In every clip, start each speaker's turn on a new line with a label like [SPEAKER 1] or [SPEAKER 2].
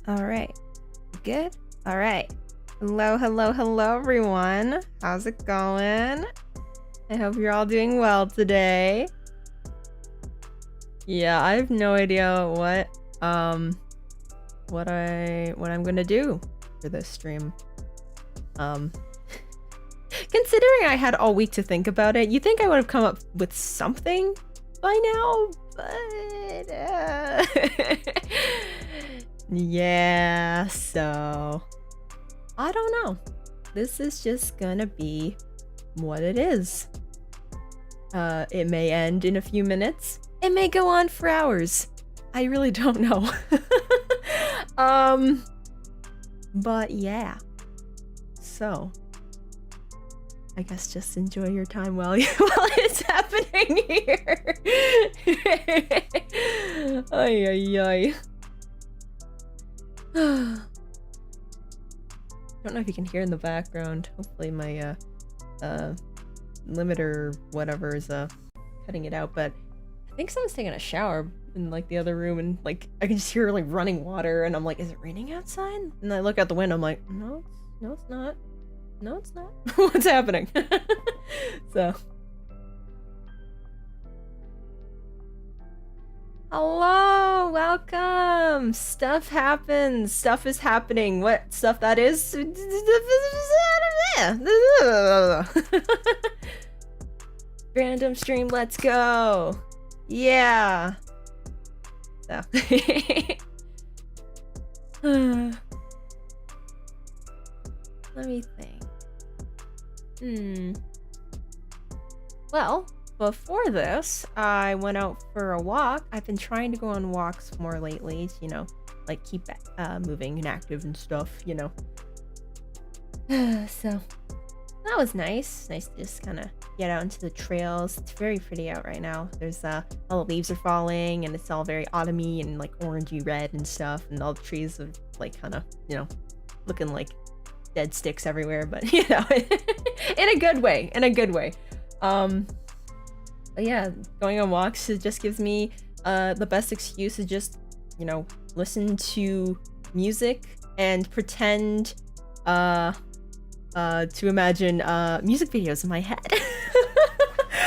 [SPEAKER 1] All right. Good? All right. Hello, hello, hello, everyone. How's it going? I hope you're all doing well today. Yeah, I have no idea what I'm gonna do for this stream. Considering I had all week to think about it, you think I would have come up with something by now, but yeah, so I don't know. This is just gonna be what it is. It may end in a few minutes. It may go on for hours. I really don't know. But yeah. So I guess just enjoy your time while it's happening here. Ay ay ay. Don't know if you can hear in the background. Hopefully my limiter whatever is cutting it out, but I think someone's taking a shower in like the other room, and like I can just hear like running water, and I'm like, is it raining outside? And I look out the window, I'm like, no it's not. No, it's not. What's happening? So. Hello, welcome. Stuff happens. Stuff is happening. What stuff that is? Random stream, let's go. Yeah. So. Let me think. Well, before this, I went out for a walk. I've been trying to go on walks more lately, you know, like keep moving and active and stuff, you know. So that was nice. Nice to just kind of get out into the trails. It's very pretty out right now. There's all the leaves are falling, and it's all very autumny and like orangey red and stuff, and all the trees are like kind of, you know, looking like dead sticks everywhere, but you know, in a good way, but yeah, going on walks, it just gives me the best excuse to just, you know, listen to music and pretend to imagine music videos in my head.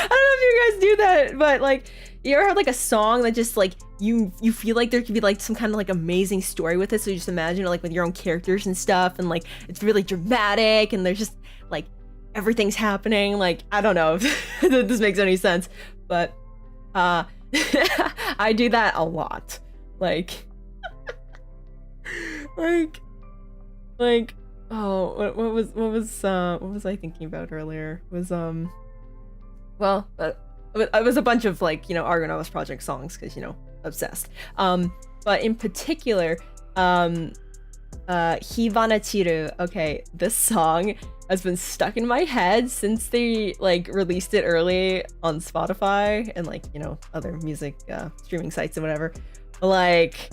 [SPEAKER 1] I don't know if you guys do that, but like, you ever have like a song that just like you feel like there could be like some kind of like amazing story with it, so you just imagine it like with your own characters and stuff, and like it's really dramatic, and there's just like everything's happening. Like, I don't know if this makes any sense, but I do that a lot. Like oh, what was I thinking about earlier? Was well, it was a bunch of like, you know, ARGONAVIS project songs, because, you know, obsessed. But in particular, Hibana Chiru. Okay, this song has been stuck in my head since they like released it early on Spotify and like, you know, other music streaming sites and whatever. Like,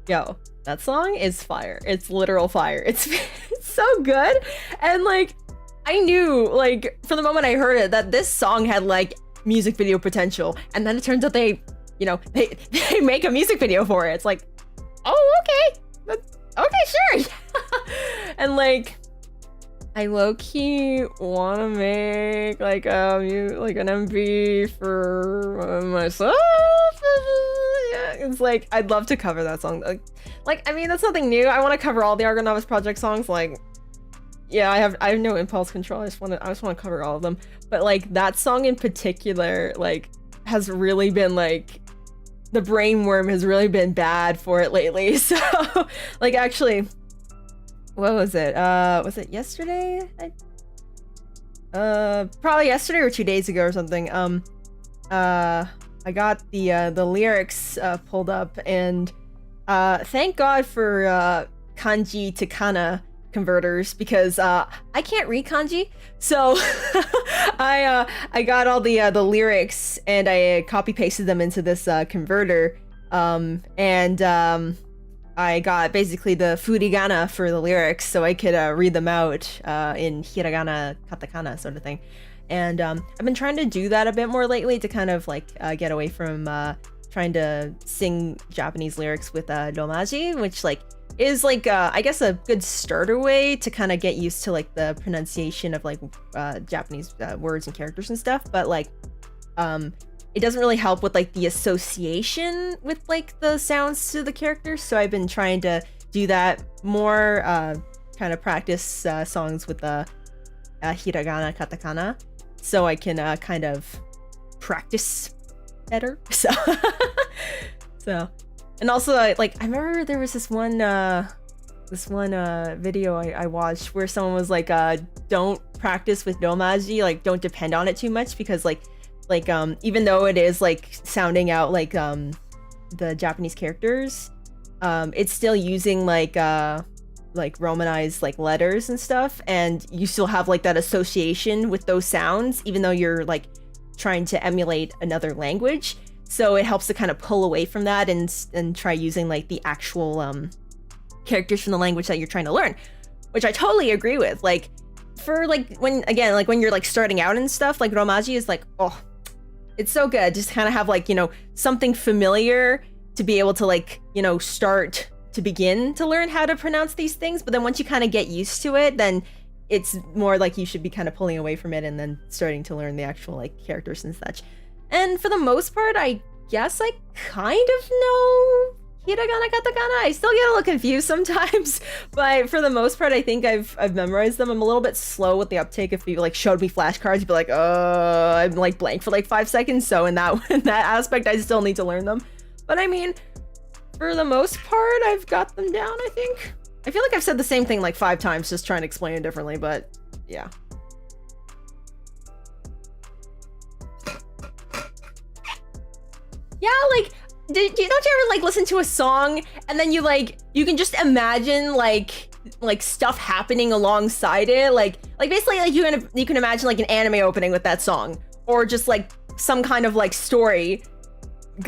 [SPEAKER 1] yo, that song is fire. It's literal fire. It's so good. And like, I knew like from the moment I heard it that this song had like music video potential, and then it turns out they, you know, they make a music video for it. It's like, oh, okay, okay, sure. And like, I low-key want to make like an MV for myself. Yeah, it's like, I'd love to cover that song. Like I mean, that's nothing new. I want to cover all the ARGONAVIS project songs. Like, yeah, I have no impulse control. I just want to cover all of them. But like that song in particular, like, has really been like, the brainworm has really been bad for it lately. So like, actually, what was it? Was it yesterday? Probably yesterday or 2 days ago or something. I got the lyrics pulled up, and thank God for kanji to kana converters, because I can't read kanji, so I got all the lyrics, and I copy pasted them into this converter, and I got basically the furigana for the lyrics, so I could read them out in hiragana, katakana sort of thing. And I've been trying to do that a bit more lately to kind of like get away from trying to sing Japanese lyrics with romaji, which like is like I guess a good starter way to kind of get used to like the pronunciation of like Japanese words and characters and stuff, but like it doesn't really help with like the association with like the sounds to the characters. So I've been trying to do that more, kind of practice songs with the hiragana, katakana, so I can kind of practice better. So and also like I remember there was this one video I watched where someone was like don't practice with romaji, like don't depend on it too much, because like even though it is like sounding out like the Japanese characters, it's still using like romanized like letters and stuff, and you still have like that association with those sounds even though you're like trying to emulate another language. So it helps to kind of pull away from that and try using like the actual characters from the language that you're trying to learn, which I totally agree with. Like for like when you're like starting out and stuff, like romaji is like, oh, it's so good just kind of have like, you know, something familiar to be able to like, you know, start to begin to learn how to pronounce these things. But then once you kind of get used to it, then it's more like you should be kind of pulling away from it and then starting to learn the actual like characters and such. And for the most part, I guess I kind of know hiragana, katakana. I still get a little confused sometimes, but for the most part, I think I've memorized them. I'm a little bit slow with the uptake. If you like showed me flashcards, you'd be like, I'm like blank for like 5 seconds. So in that aspect, I still need to learn them. But I mean, for the most part, I've got them down, I think. I feel like I've said the same thing like 5 times, just trying to explain it differently, but yeah. Yeah, like, don't you ever like listen to a song and then you can just imagine like stuff happening alongside it, like basically like you can imagine like an anime opening with that song, or just like some kind of like story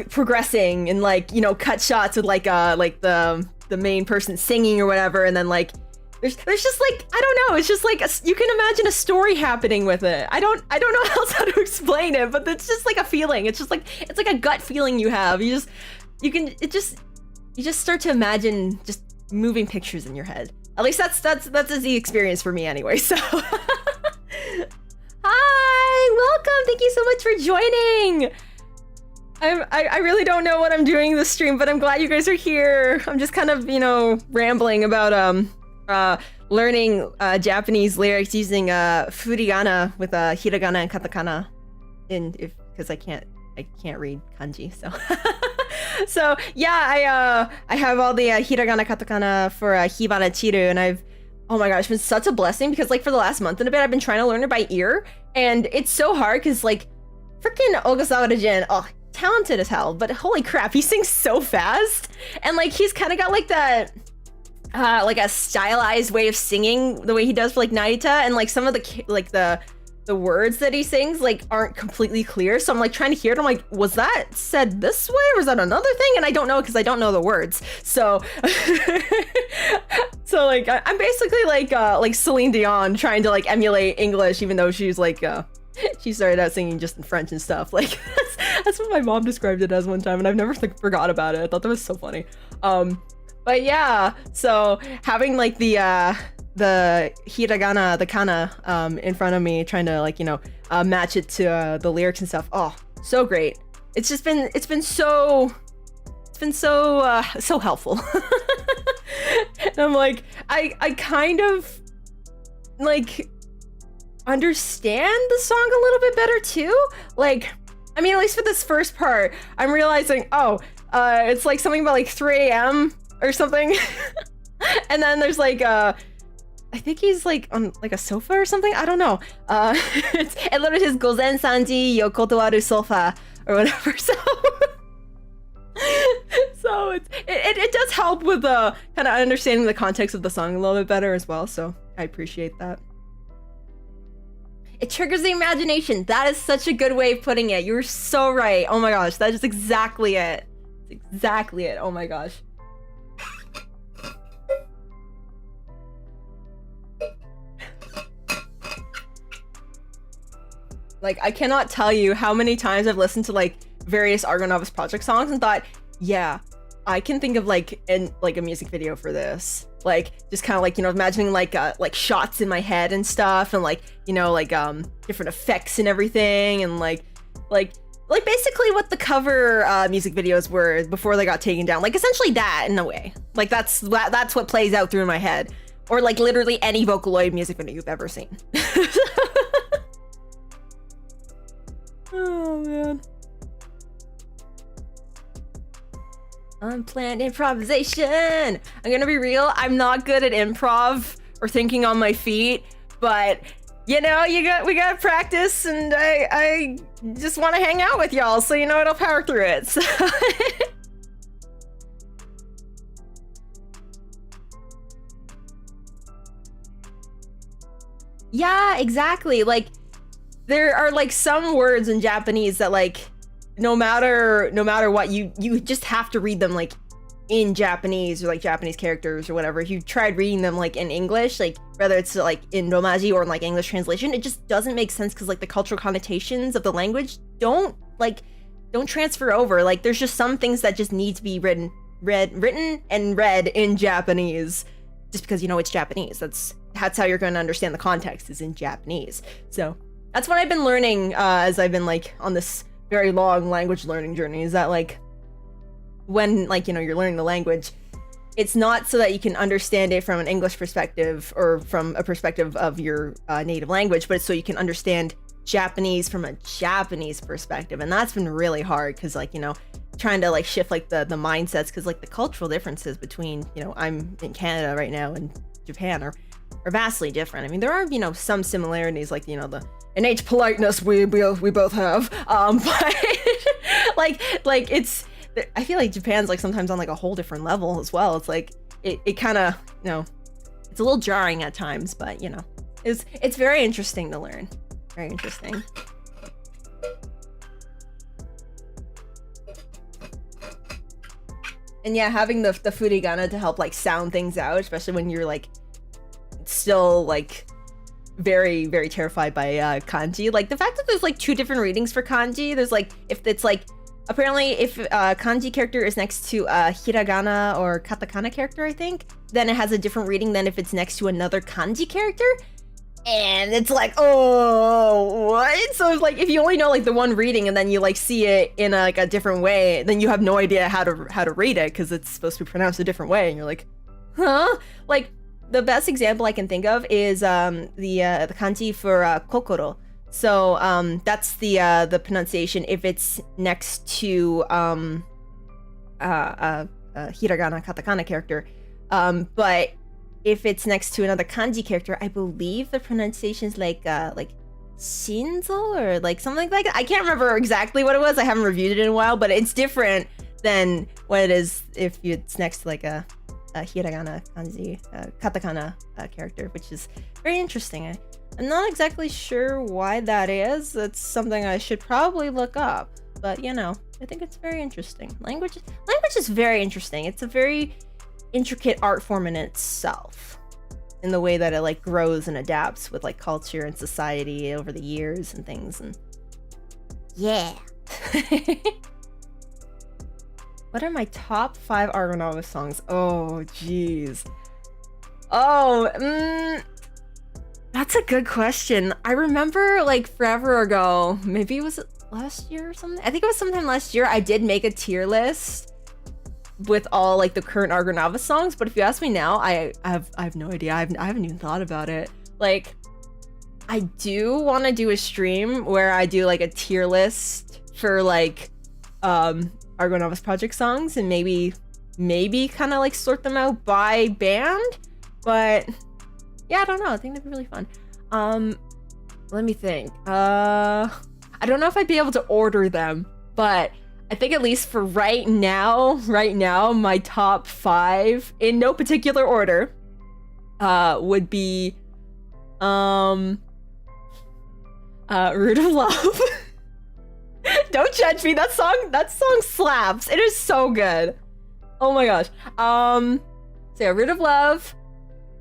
[SPEAKER 1] progressing and like, you know, cut shots with like the main person singing or whatever, and then like there's just like, I don't know, it's just like you can imagine a story happening with it. I don't know else how to explain it, but it's just like a feeling. It's just like, it's like a gut feeling you have. You just start to imagine just moving pictures in your head. At least that's the experience for me anyway. So hi, welcome, thank you so much for joining. I really don't know what I'm doing this stream, but I'm glad you guys are here. I'm just kind of, you know, rambling about learning Japanese lyrics using furigana with hiragana and katakana, because I can't read kanji, so so yeah, I have all the hiragana katakana for hibana chiru, and oh my gosh, it's been such a blessing, because like for the last month and a bit I've been trying to learn it by ear, and it's so hard because like freaking Ogasawara Jin, oh, talented as hell, but holy crap, he sings so fast, and like he's kind of got like that like a stylized way of singing the way he does for like Narita, and like some of the words that he sings like aren't completely clear, so I'm like trying to hear it. I'm like, was that said this way or was that another thing? And I don't know, because I don't know the words. So so like I'm basically like Celine Dion trying to like emulate English, even though she's like she started out singing just in French and stuff. Like that's what my mom described it as one time, and I've never like forgot about it. I thought that was so funny. But yeah, so having like the hiragana, the kana in front of me, trying to like, you know, match it to the lyrics and stuff. Oh, so great. It's been so helpful. And I'm like, I kind of like understand the song a little bit better too. Like, I mean, at least for this first part, I'm realizing, it's like something about like 3 a.m. or something. And then there's like I think he's like on like a sofa or something, I don't know. It literally says Gozen Sanji Yokotowaru sofa or whatever. So so it does help with kind of understanding the context of the song a little bit better as well, so I appreciate that. It triggers the imagination. That is such a good way of putting it. You're so right. Oh my gosh, that is exactly it. It's exactly it. Oh my gosh. Like, I cannot tell you how many times I've listened to like various ARGONAVIS project songs and thought, yeah, I can think of like a music video for this, like just kind of like, you know, imagining like shots in my head and stuff, and like, you know, like different effects and everything, and like basically what the cover music videos were before they got taken down, like essentially that in a way. Like that's what plays out through my head, or like literally any Vocaloid music video you've ever seen. Oh man. Unplanned improvisation. I'm gonna be real, I'm not good at improv or thinking on my feet, but you know, we got practice, and I just want to hang out with y'all, so you know what, I'll power through it. So. Yeah, exactly. Like there are like some words in Japanese that like no matter what, you just have to read them like in Japanese, or like Japanese characters or whatever. If you tried reading them like in English, like whether it's like in Romaji or in like English translation, it just doesn't make sense, because like the cultural connotations of the language don't transfer over. Like there's just some things that just need to be written and read in Japanese, just because, you know, it's Japanese. That's how you're going to understand the context, is in Japanese. So that's what I've been learning as I've been like on this very long language learning journey, is that like when like, you know, you're learning the language, it's not so that you can understand it from an English perspective or from a perspective of your native language, but it's so you can understand Japanese from a Japanese perspective. And that's been really hard, because like, you know, trying to like shift like the mindsets, because like the cultural differences between, you know, I'm in Canada right now and Japan are vastly different. I mean, there are, you know, some similarities, like, you know, the innate politeness we both have, but like it's, I feel like Japan's like sometimes on like a whole different level as well. It's like it kind of, you know, it's a little jarring at times, but you know, it's very interesting to learn. Very interesting. And yeah, having the furigana to help like sound things out, especially when you're like still like very, very terrified by kanji. Like the fact that there's like 2 different readings for kanji. There's like, if it's like, apparently if a kanji character is next to a hiragana or katakana character, I think, then it has a different reading than if it's next to another kanji character. And it's like, oh, what? So it's like, if you only know like the one reading, and then you like see it in like a different way, then you have no idea how to read it, because it's supposed to be pronounced a different way, and you're like, huh? Like the best example I can think of is the kanji for kokoro. So that's the pronunciation if it's next to hiragana katakana character, but if it's next to another kanji character, I believe the pronunciation is like shinzo or like something like that. I can't remember exactly what it was. I haven't reviewed it in a while, but it's different than what it is if it's next to like a hiragana kanji katakana character, which is very interesting. I'm not exactly sure why that is. It's something I should probably look up, but you know, I think it's very interesting. Language is very interesting. It's a very intricate art form in itself, in the way that it like grows and adapts with like culture and society over the years and things. And yeah. What are my top 5 ARGONAVIS songs? Oh geez. That's a good question. I remember like forever ago, maybe it was last year or something. I think it was sometime last year, I did make a tier list with all like the current ARGONAVIS songs, but if you ask me now, I have no idea. I haven't even thought about it. Like, I do want to do a stream where I do like a tier list for like ARGONAVIS project songs, and maybe kind of like sort them out by band. But yeah, I don't know. I think that'd be really fun. Let me think. I don't know if I'd be able to order them, but I think at least for right now, my top 5 in no particular order would be Root of Love. Don't judge me. That song slaps. It is so good. Oh my gosh. So yeah, Root of Love,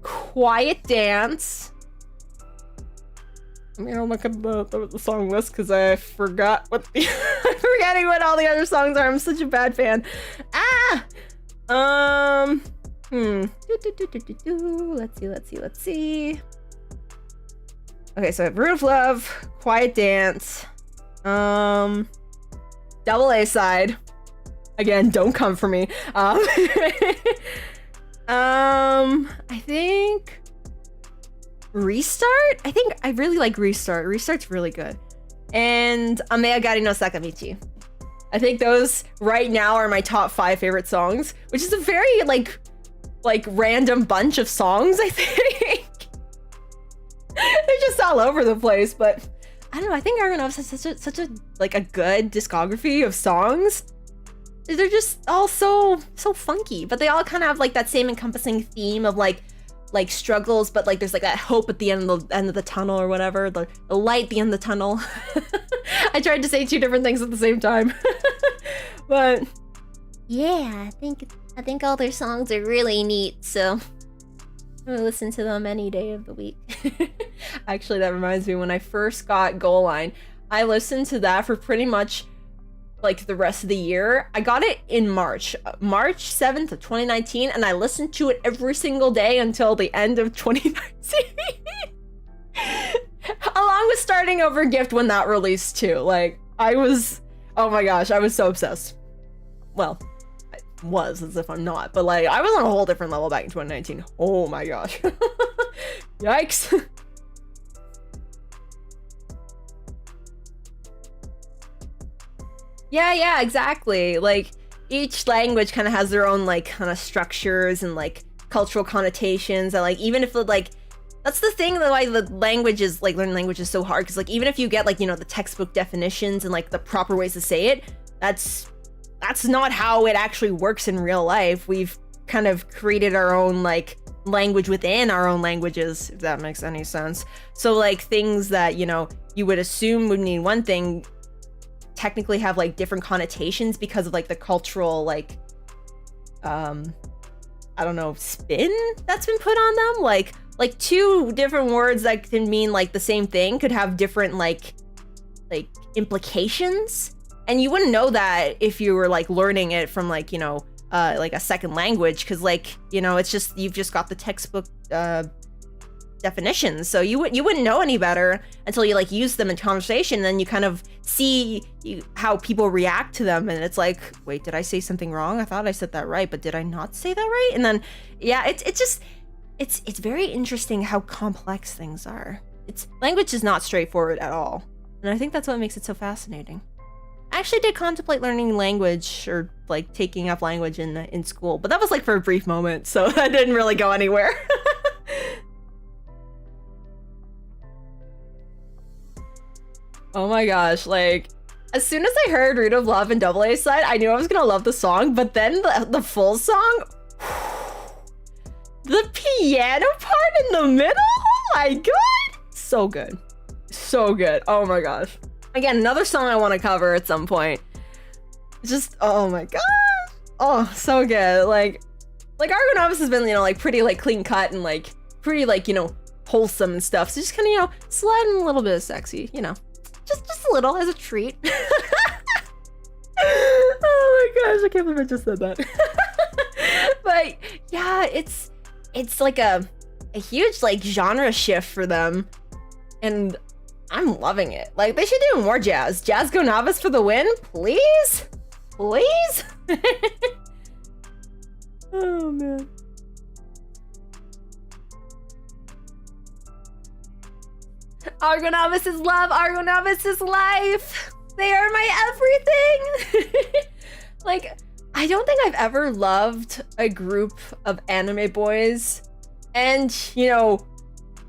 [SPEAKER 1] Quiet Dance. Let me look at the song list, because I forgot what I'm forgetting what all the other songs are. I'm such a bad fan. Let's see. Okay, so I have Root of Love, Quiet Dance, double A side. Again, don't come for me. I think Restart? I think I really like Restart. Restart's really good. And Ame Agari no Sakamichi. I think those right now are my top 5 favorite songs, which is a very like random bunch of songs, I think. They're just all over the place, but I don't know. I think ARGONAVIS has such a good discography of songs. They're just all so funky, but they all kind of have like that same encompassing theme of like struggles, but like there's like that hope at the end of the tunnel or whatever, the light at the end of the tunnel. I tried to say 2 different things at the same time. But yeah, I think all their songs are really neat, so I'm gonna listen to them any day of the week. Actually, that reminds me, when I first got Goal Line, I listened to that for pretty much like the rest of the year. I got it in March 7th of 2019, and I listened to it every single day until the end of 2019. Along with Starting Over Gift when that released too. Like, oh my gosh, I was so obsessed. Well, I was, as if I'm not, but like I was on a whole different level back in 2019. Oh my gosh. Yikes. Yeah, exactly. Like, each language kind of has their own like kind of structures and like cultural connotations, and like even if like that's the thing, that why the language is like learning language is so hard, because like even if you get like, you know, the textbook definitions and like the proper ways to say it, that's not how it actually works in real life. We've kind of created our own like language within our own languages, if that makes any sense. So like things that, you know, you would assume would mean one thing technically have like different connotations because of like the cultural like I don't know, spin that's been put on them. Like 2 different words that can mean like the same thing could have different like implications, and you wouldn't know that if you were like learning it from like, you know, like a second language, because like, you know, it's just, you've just got the textbook definitions, so you wouldn't know any better until you like use them in conversation. Then you kind of see how people react to them, and it's like, wait, did I say something wrong? I thought I said that right, but did I not say that right? And then yeah, it's very interesting how complex things are. Language is not straightforward at all, and I think that's what makes it so fascinating. I actually did contemplate learning language, or like taking up language in school, but that was like for a brief moment, so that didn't really go anywhere. Oh my gosh, like, as soon as I heard Root of Love and Double A side, I knew I was gonna love the song, but then the full song, the piano part in the middle, oh my god, so good. So good, oh my gosh. Again, another song I want to cover at some point. Just, oh my gosh, oh, so good. Like ARGONAVIS has been, you know, like pretty like clean cut and like pretty like, you know, wholesome and stuff, so just kind of, you know, slide in a little bit of sexy, you know. Just a little, as a treat. Oh my gosh, I can't believe I just said that. But yeah, it's like a huge like genre shift for them, and I'm loving it. Like, they should do more jazz. Jazz Go Novice for the win, please? Please? Oh man. ARGONAVIS is love, ARGONAVIS is life. They are my everything. Like, I don't think I've ever loved a group of anime boys and, you know,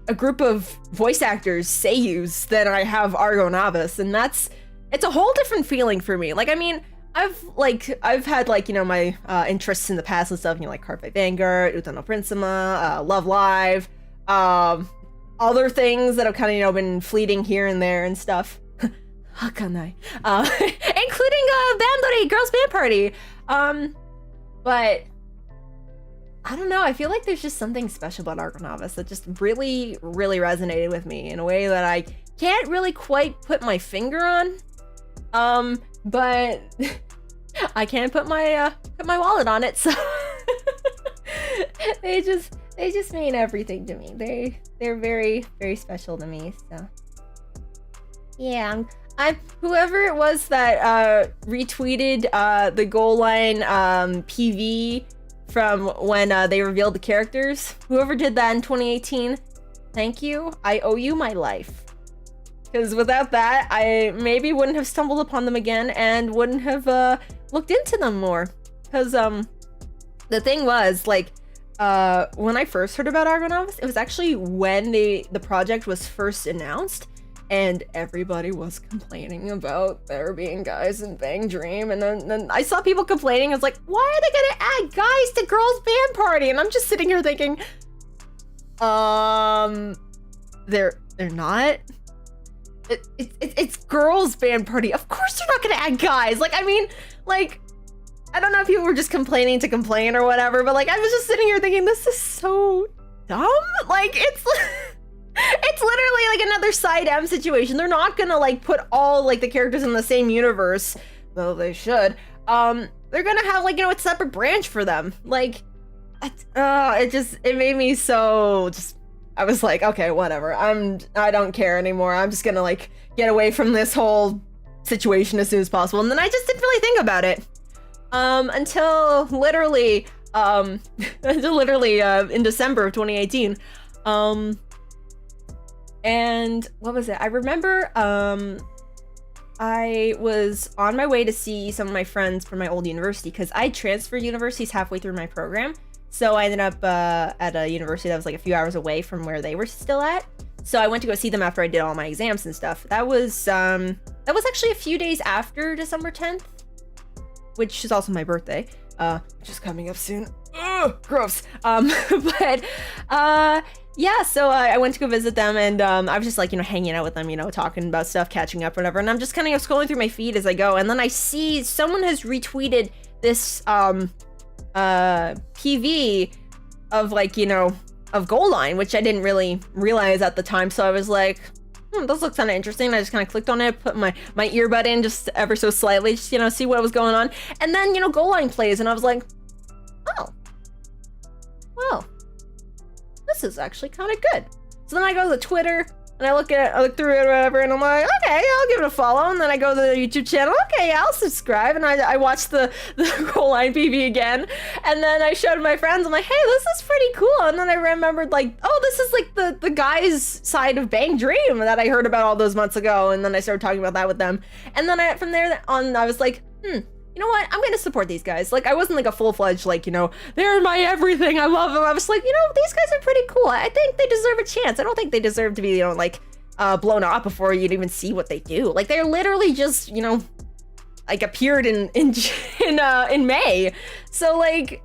[SPEAKER 1] a group of voice actors, seiyus, than I have ARGONAVIS, and it's a whole different feeling for me. Like, I mean, I've had like, you know, my interests in the past and stuff, you know, like Carpe Vanguard, Utano Prinsima, Love Live, other things that have kind of, you know, been fleeting here and there and stuff. Hakanai. Including Bandori, Girls Band Party. But I don't know, I feel like there's just something special about ARGONAVIS that just really, really resonated with me in a way that I can't really quite put my finger on. But I can't put my wallet on it, so they just mean everything to me. They're very, very special to me. So yeah, I'm whoever it was that retweeted the goal line PV from when they revealed the characters. Whoever did that in 2018, thank you. I owe you my life. Because without that, I maybe wouldn't have stumbled upon them again and wouldn't have looked into them more. Because the thing was, like, when I first heard about ARGONAVIS, it was actually when the project was first announced, and everybody was complaining about there being guys in Bang Dream, and then I saw people complaining. I was like, why are they gonna add guys to Girls Band Party? And I'm just sitting here thinking, they're not. It's Girls Band Party. Of course they're not gonna add guys. Like, I mean, like, I don't know if people were just complaining to complain or whatever, but like, I was just sitting here thinking, this is so dumb. Like, it's it's literally like another side M situation. They're not gonna like put all like the characters in the same universe, though they should. They're gonna have like, you know, a separate branch for them. Like, it made me so just. I was like, okay, whatever. I don't care anymore. I'm just gonna like get away from this whole situation as soon as possible. And then I just didn't really think about it until literally in December of 2018. And what was it? I remember I was on my way to see some of my friends from my old university, because I transferred universities halfway through my program. So I ended up at a university that was like a few hours away from where they were still at. So I went to go see them after I did all my exams and stuff. That was actually a few days after December 10th, which is also my birthday, which is coming up soon. Ugh, gross. But yeah, so I went to go visit them, and I was just like, you know, hanging out with them, you know, talking about stuff, catching up, whatever. And I'm just kind of scrolling through my feed as I go, and then I see someone has retweeted this PV of, like, you know, of Goal Line, which I didn't really realize at the time. So I was like, this looks kind of interesting. I just kind of clicked on it, put my earbud in just ever so slightly, just, you know, see what was going on. And then, you know, Goal Line plays, and I was like, oh, well, this is actually kind of good. So then I go to Twitter, and I look through it or whatever, and I'm like, okay, I'll give it a follow. And then I go to the YouTube channel, okay, yeah, I'll subscribe. And I watched the Goal Line PV again. And then I showed my friends, I'm like, hey, this is pretty cool. And then I remembered, like, oh, this is like the guys' side of Bang Dream that I heard about all those months ago. And then I started talking about that with them. And then from there on, I was like, you know what? I'm going to support these guys. Like, I wasn't like a full-fledged, like, you know, they're my everything, I love them. I was like, you know, these guys are pretty cool. I think they deserve a chance. I don't think they deserve to be, you know, like, blown up before you'd even see what they do. Like, they're literally just, you know, like, appeared in May. So, like,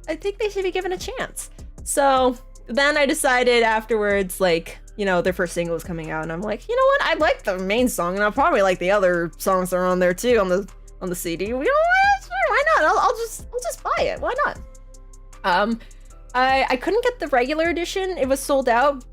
[SPEAKER 1] I think they should be given a chance. So then I decided afterwards, like, you know, their first single was coming out, and I'm like, you know what? I like the main song, and I'll probably like the other songs that are on there too, on the CD. You know what? Sure, why not? I'll just buy it. Why not? I couldn't get the regular edition. It was sold out.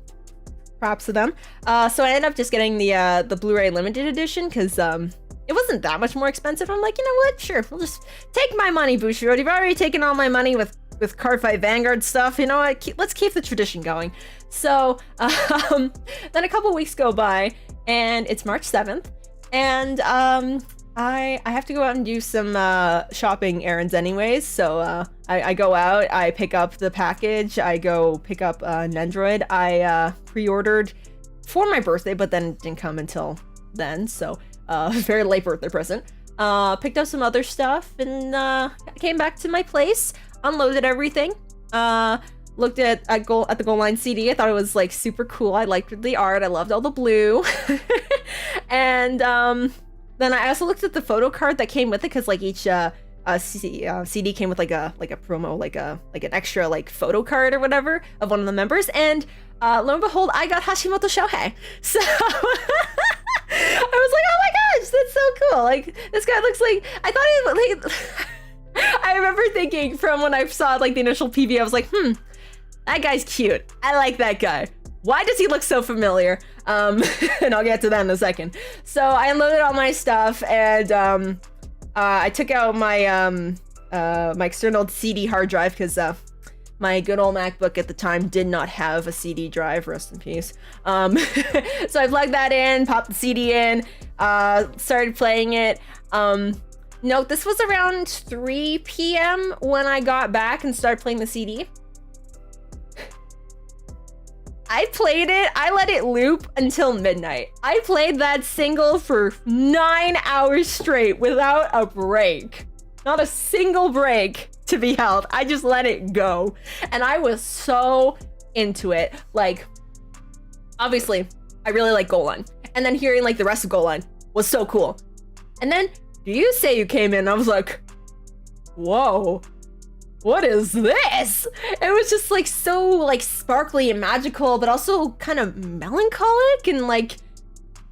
[SPEAKER 1] Props to them. So I ended up just getting the Blu-ray limited edition, because it wasn't that much more expensive. I'm like, you know what? Sure, we'll just take my money, Bushiroad. You've already taken all my money with Cardfight Vanguard stuff. You know what? Let's keep the tradition going. So then a couple weeks go by, and it's March 7th, and I have to go out and do some shopping errands anyways. So I go out, I pick up the package, I go pick up an Android. I pre-ordered for my birthday, but then it didn't come until then. So very late birthday present. Picked up some other stuff, and came back to my place, unloaded everything. Looked at the Goal Line CD. I thought it was like super cool. I liked the art. I loved all the blue. And then I also looked at the photo card that came with it, because like each CD came with like a promo, like an extra like photo card or whatever of one of the members. And lo and behold, I got Hashimoto Shohei. So I was like, oh my gosh, that's so cool. Like, this guy looks like, I thought he like. I remember thinking from when I saw like the initial PV, I was like, that guy's cute. I like that guy. Why does he look so familiar? And I'll get to that in a second. So I unloaded all my stuff, and I took out my my external CD hard drive, because my good old MacBook at the time did not have a CD drive, rest in peace. So I plugged that in, popped the CD in, started playing it. No, this was around 3 p.m. when I got back and started playing the CD. I played it, I let it loop until midnight. I played that single for 9 hours straight without a break. Not a single break to be held. I just let it go. And I was so into it. Like, obviously, I really like Golan. And then hearing like the rest of Golan was so cool. And then you say you came in, I was like, whoa, what is this? It was just like so like sparkly and magical, but also kind of melancholic, and like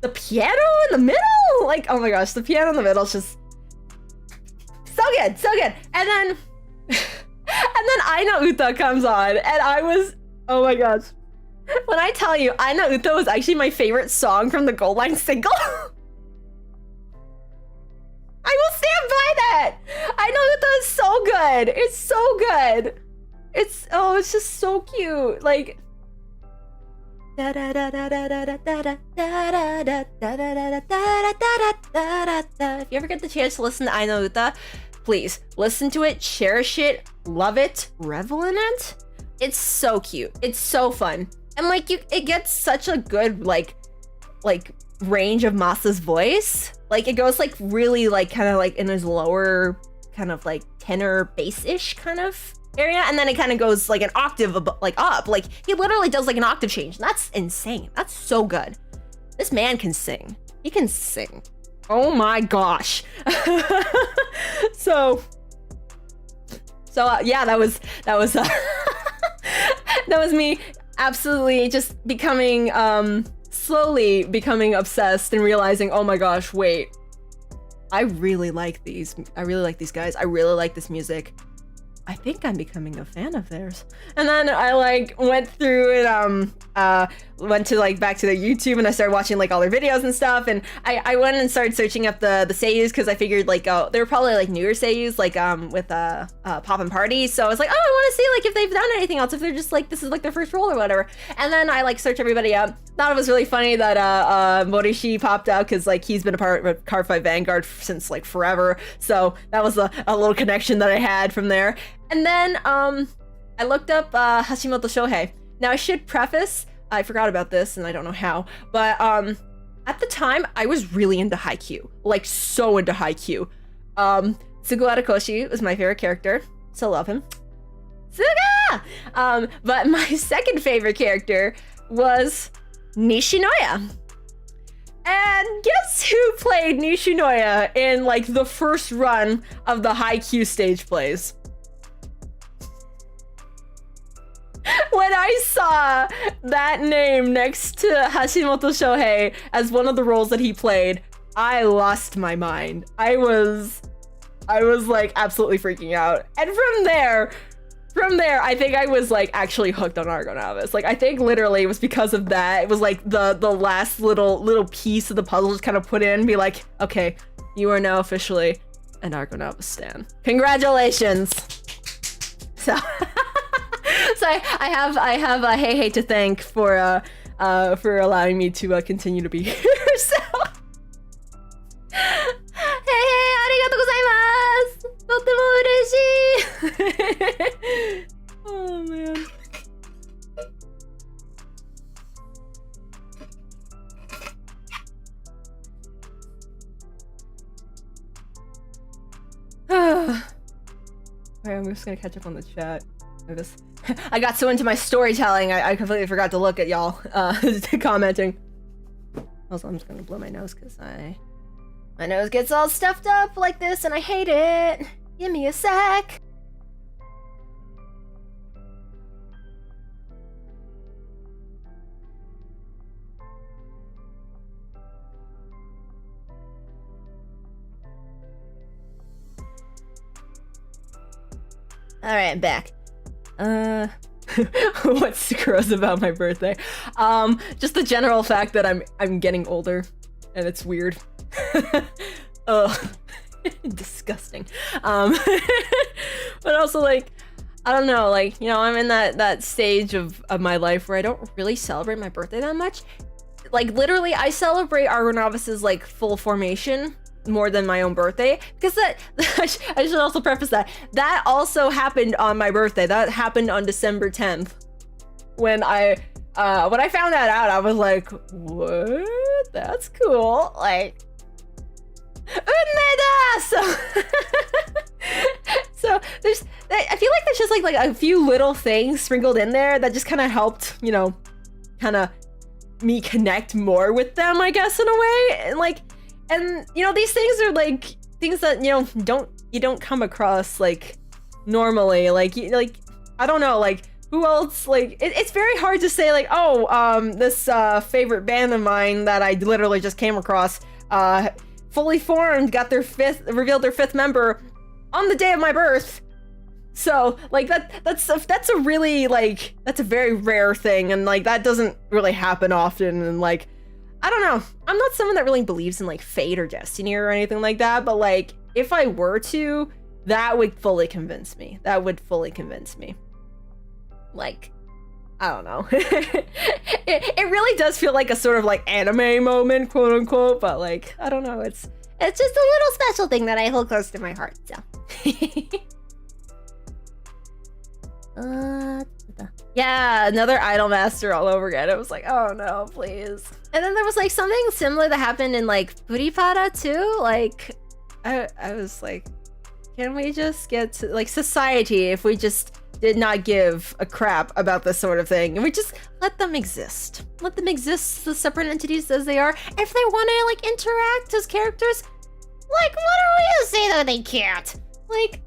[SPEAKER 1] the piano in the middle, like, oh my gosh, the piano in the middle is just so good, so good. And then Aina Uta comes on, and I was, oh my gosh. When I tell you, Aina Uta was actually my favorite song from the Goldline single. I will stand by that. Aina Uta is so good. It's so good. It's just so cute. Like, if you ever get the chance to listen to Aina Uta, please listen to it, cherish it, love it, revel in it. It's so cute. It's so fun. And like it gets such a good like range of Masa's voice. Like it goes like really like kind of like in his lower kind of like tenor bass-ish kind of area, and then it kind of goes like an octave like up. Like he literally does like an octave change. That's insane. That's so good. This man can sing. He can sing. Oh my gosh. So yeah, that was that was me absolutely just becoming slowly becoming obsessed and realizing, oh my gosh, wait, I really like these guys. I really like this music. I think I'm becoming a fan of theirs. And then I like went through and went to like back to their YouTube, and I started watching like all their videos and stuff. And I went and started searching up the seiyus, because I figured like they were probably like newer seiyus, like with Pop and Party. So I was like, oh, I want to see like if they've done anything else, if they're just like this is like their first role or whatever. And then I like searched everybody up. Thought it was really funny that Morishi popped out, because like he's been a part of Card Fight Vanguard since like forever. So that was a little connection that I had from there. And then I looked up Hashimoto Shohei. Now I should preface, I forgot about this and I don't know how, but at the time I was really into Haikyuu, like so into Haikyuu. Sugu Arakoshi was my favorite character, still love him. Suga! But my second favorite character was Nishinoya. And guess who played Nishinoya in like the first run of the Haikyuu stage plays? When I saw that name next to Hashimoto Shohei as one of the roles that he played, I lost my mind. I was like absolutely freaking out. And from there, I think I was like actually hooked on ARGONAVIS. Like I think literally it was because of that. It was like the last little piece of the puzzle just kind of put in, be like, okay, you are now officially an ARGONAVIS stan. Congratulations. So so I have a Hey to thank for allowing me to continue to be here. So hey, arigatou gozaimasu. Totemo ureshii. Oh man. Alright, I'm just gonna catch up on the chat. I got so into my storytelling, I completely forgot to look at y'all commenting. Also, I'm just gonna blow my nose because my nose gets all stuffed up like this and I hate it. Give me a sec. All right, I'm back. What's gross about my birthday? Just the general fact that I'm getting older, and it's weird. Ugh, disgusting. But also like, I don't know, like, you know, I'm in that stage of my life where I don't really celebrate my birthday that much. Like, literally, I celebrate ARGONAVIS' like full formation more than my own birthday, because that I should also preface that also happened on my birthday. That happened on December 10th. When I found that out, I was like, what? That's cool. Like, so there's, I feel like there's just like a few little things sprinkled in there that just kind of helped, you know, kind of me connect more with them, I guess, in a way. And you know, these things are like things that, you know, you don't come across like normally. Like I don't know, like who else, like it's very hard to say like, oh, this favorite band of mine that I literally just came across fully formed, revealed their fifth member on the day of my birth. So like that's a really like, that's a very rare thing, and like that doesn't really happen often. And like, I don't know, I'm not someone that really believes in like fate or destiny or anything like that, but like if I were to, that would fully convince me. Like, I don't know. it really does feel like a sort of like anime moment, quote unquote, but like, I don't know, it's just a little special thing that I hold close to my heart, so. Yeah, another Idolmaster all over again. It was like, oh no, please. And then there was like something similar that happened in like Puripara too. Like, I was like, can we just get to like society, if we just did not give a crap about this sort of thing, and we just let them exist, the separate entities as they are. If they want to like interact as characters, like, what are we to say that they can't? Like,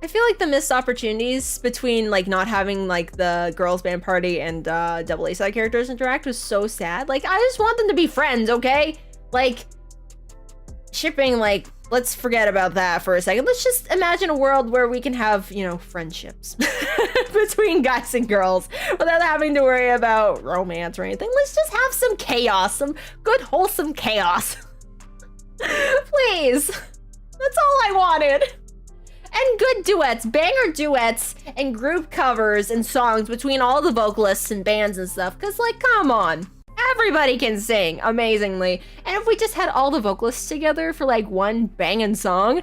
[SPEAKER 1] I feel like the missed opportunities between like not having like the girls band party and double A side characters interact was so sad. Like, I just want them to be friends, okay? Like, shipping, like, let's forget about that for a second. Let's just imagine a world where we can have, you know, friendships between guys and girls without having to worry about romance or anything. Let's just have some chaos, some good wholesome chaos. Please. That's all I wanted. And good duets, banger duets, and group covers and songs between all the vocalists and bands and stuff. Cause like, come on. Everybody can sing amazingly. And if we just had all the vocalists together for like one banging song,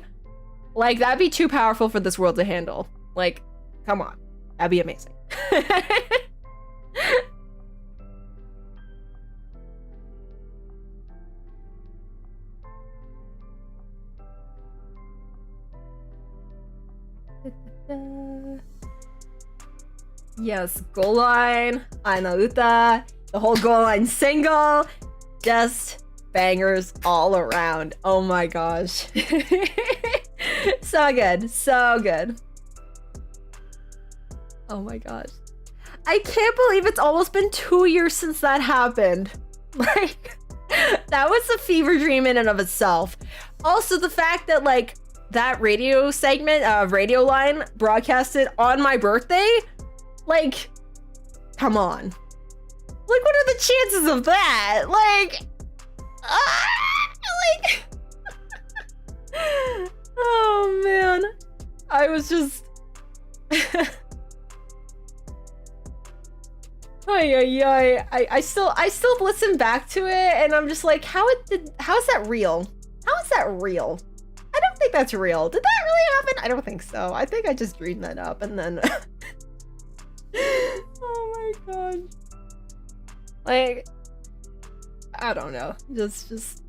[SPEAKER 1] like that'd be too powerful for this world to handle. Like, come on. That'd be amazing. Yes, goal line, Aina Uta, the whole goal line single, just bangers all around. Oh my gosh. So good, so good. Oh my gosh. I can't believe it's almost been 2 years since that happened. Like, that was a fever dream in and of itself. Also, the fact that like that radio segment, radio line broadcasted on my birthday, like, come on. Like, what are the chances of that? Like, like, oh man. I was just, I still listen back to it and I'm just like, how is that real? How is that real? I don't think that's real. Did that really happen? I don't think so. I think I just dreamed that up and then oh my god. Like, I don't know. Just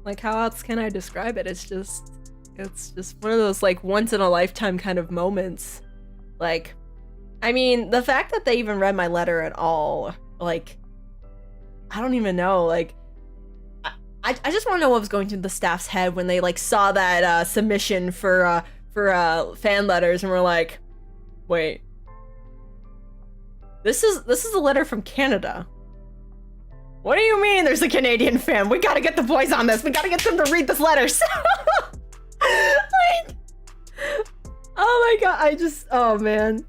[SPEAKER 1] like, how else can I describe it? It's just one of those like once in a lifetime kind of moments. Like, I mean, the fact that they even read my letter at all, like, I don't even know. Like, I just want to know what was going through the staff's head when they like saw that submission for fan letters and were like, wait, this is a letter from Canada. What do you mean there's a Canadian fan? We gotta get the boys on this. We gotta get them to read this letter. So, like, oh my god, oh man.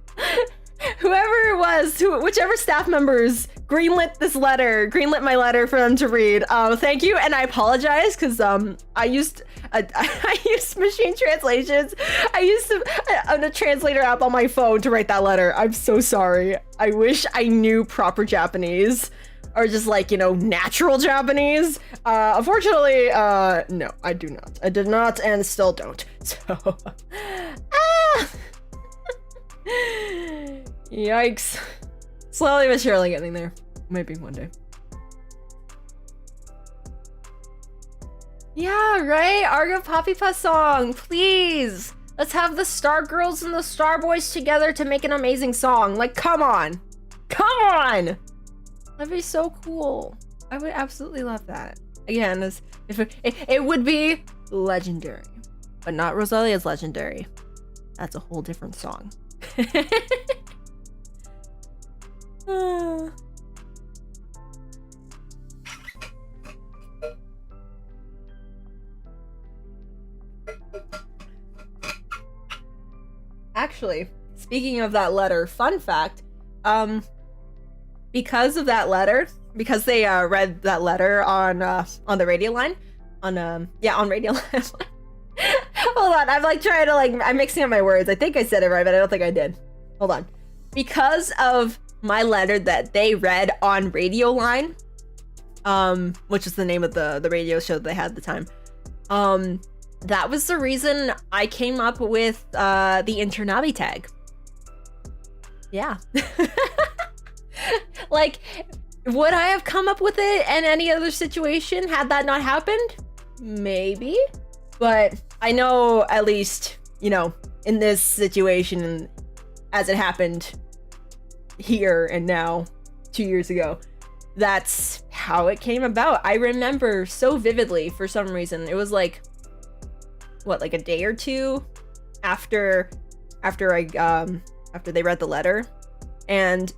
[SPEAKER 1] Whoever it was, whichever staff members greenlit my letter for them to read. Thank you, and I apologize because I used I used machine translations. I used a translator app on my phone to write that letter. I'm so sorry. I wish I knew proper Japanese, or just like, you know, natural Japanese. Unfortunately, no, I do not. I did not and still don't. So, yikes. Slowly but surely getting there. Maybe one day. Yeah, right? Argo Poppy Puss song, please. Let's have the Star Girls and the Star Boys together to make an amazing song. Like, come on. Come on! That'd be so cool. I would absolutely love that. Again, it would be legendary. But not Rosalia's legendary. That's a whole different song. Actually, speaking of that letter, fun fact, because of that letter, because they read that letter on the radio line, on radio line. Hold on, I'm like trying to I'm mixing up my words. I think I said it right, but I don't think I did. Hold on. Because of my letter that they read on Radio Line, which is the name of the radio show that they had at the time, that was the reason I came up with the Internavi tag. Yeah. Like, would I have come up with it in any other situation had that not happened? Maybe. But I know, at least, you know, in this situation, as it happened here and now, 2 years ago, that's how it came about. I remember so vividly for some reason. It was like, what, like a day or two after they read the letter, and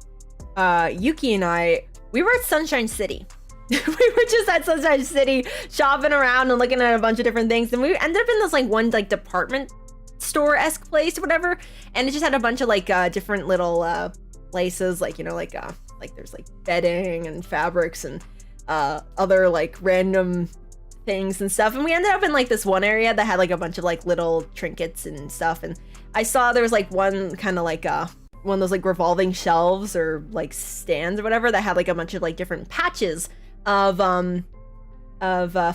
[SPEAKER 1] Yuki and I, we were at Sunshine City. We were just at Sunshine City shopping around and looking at a bunch of different things, and we ended up in this like one like department store-esque place or whatever, and it just had a bunch of like different little places, like, you know, like there's like bedding and fabrics and other like random things and stuff, and we ended up in like this one area that had like a bunch of like little trinkets and stuff, and I saw there was like one kind of like one of those like revolving shelves or like stands or whatever that had like a bunch of like different patches of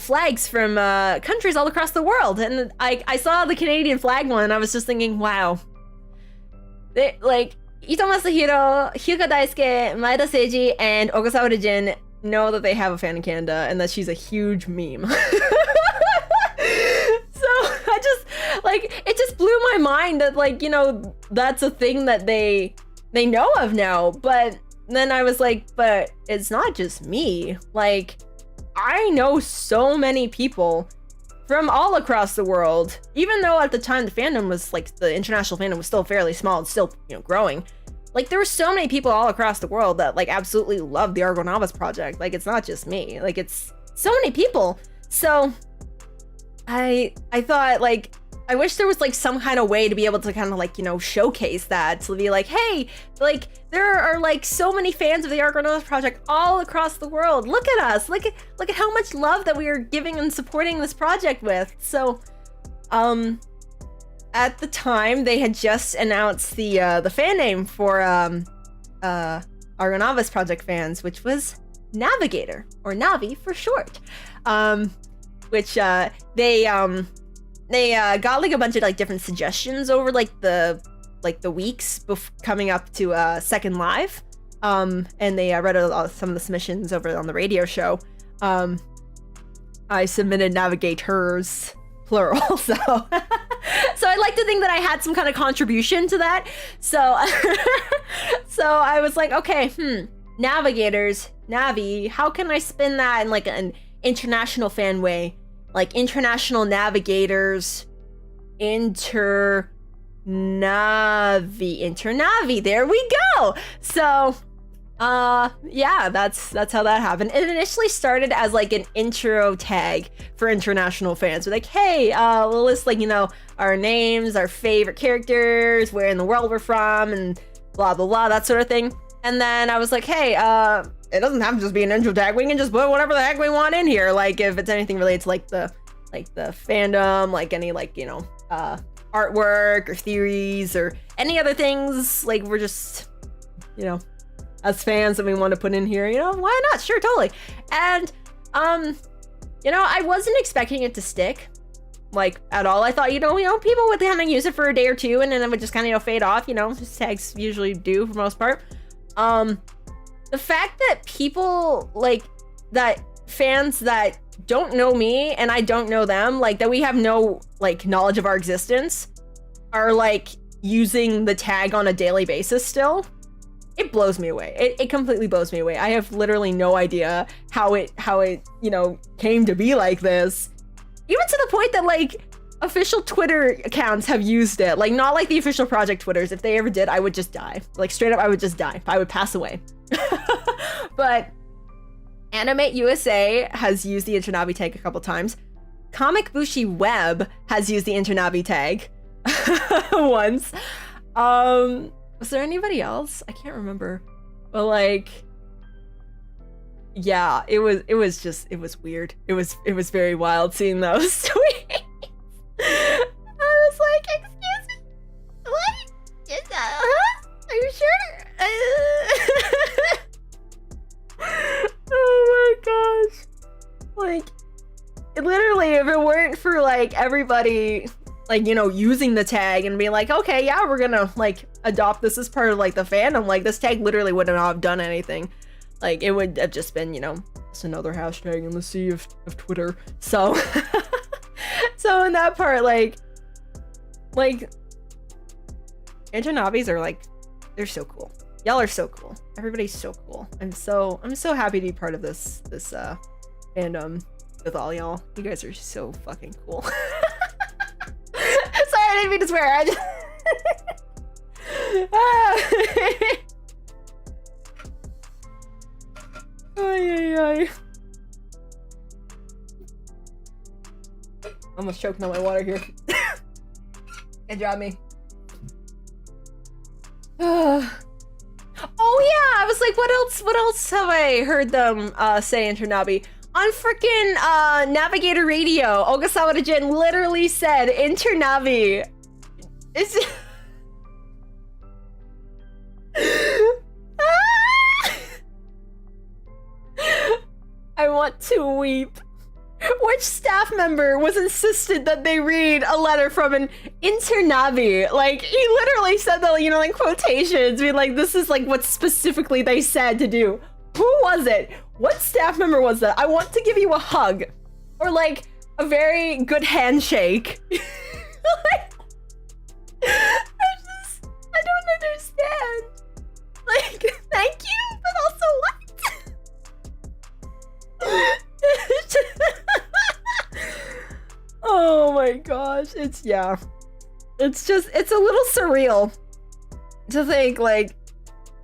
[SPEAKER 1] flags from countries all across the world, and I saw the Canadian flag one, and I was just thinking, wow, they like Ito Masahiro, Hyuga Daisuke, Maeda Seiji, and Ogasawara Jin know that they have a fan in Canada and that she's a huge meme. So I just like, it just blew my mind that, like, you know, that's a thing that they know of now. But then I was like, but it's not just me. Like, I know so many people from all across the world, even though at the time the fandom was like, the international fandom was still fairly small and still, you know, growing. Like, there were so many people all across the world that like absolutely love the ARGONAVIS project. Like, it's not just me, like, it's so many people. So I thought, like, I wish there was like some kind of way to be able to kind of like, you know, showcase that, to be like, hey, like, there are like so many fans of the ARGONAVIS project all across the world. Look at us, look at how much love that we are giving and supporting this project with. So at the time, they had just announced the fan name for ARGONAVIS project fans, which was Navigator, or Navi for short. Which they got like a bunch of like different suggestions over like the weeks coming up to second live, and they read some of the submissions over on the radio show. I submitted navigators, plural, so so I'd like to think that I had some kind of contribution to that. So so I was like, okay, navigators, Navi, how can I spin that in like an international fan way? Like, international navigators, Internavi, there we go. So yeah, that's how that happened. It initially started as like an intro tag for international fans. We're like, hey, we'll list, like, you know, our names, our favorite characters, where in the world we're from, and blah blah blah, that sort of thing. And then I was like, hey, it doesn't have to just be an intro tag. We can just put whatever the heck we want in here. Like, if it's anything related to like the like the fandom, like any like, you know, artwork or theories or any other things, like we're just, you know, as fans that we want to put in here, you know, why not? Sure, totally. And you know, I wasn't expecting it to stick like at all. I thought, you know, people would kind of use it for a day or two and then it would just kind of, you know, fade off, you know, as tags usually do for the most part. The fact that people like that, fans that don't know me and I don't know them, like that we have no like knowledge of our existence, are like using the tag on a daily basis still. It blows me away. It completely blows me away. I have literally no idea how it, you know, came to be like this. Even to the point that like official Twitter accounts have used it. Like not like the official project Twitters. If they ever did, I would just die. Like straight up, I would just die. I would pass away. But Animate USA has used the Internavi tag a couple times. Comic Bushi Web has used the Internavi tag once. Was there anybody else? I can't remember. But like, yeah, it was weird. It was very wild seeing those tweets. I was like, excuse me, what? Are you sure? Oh my gosh. Like, literally, if it weren't for like everybody, like, you know, using the tag and being like, okay, yeah, we're gonna like adopt this as part of like the fandom, like this tag literally wouldn't have done anything. Like it would have just been, you know, just another hashtag in the sea of Twitter. So so in that part, like Internavis are like, they're so cool. Y'all are so cool. Everybody's so cool. I'm so happy to be part of this fandom with all y'all. You guys are so fucking cool. Sorry, I didn't mean to swear. I just ay. Almost choking on my water here. Can't drop me. Oh yeah, I was like, what else have I heard them say Internavi? On freaking Navigator Radio, Ogasawa Jin literally said Internavi. It's I want to weep. Which staff member was insisted that they read a letter from an Internavi? Like, he literally said that, you know, like quotations, being like, this is like what specifically they said to do. Who was it? What staff member was that? I want to give you a hug. Or like, a very good handshake. Like, I don't understand. Like, thank you, but also what? Oh my gosh, it's just, it's a little surreal to think like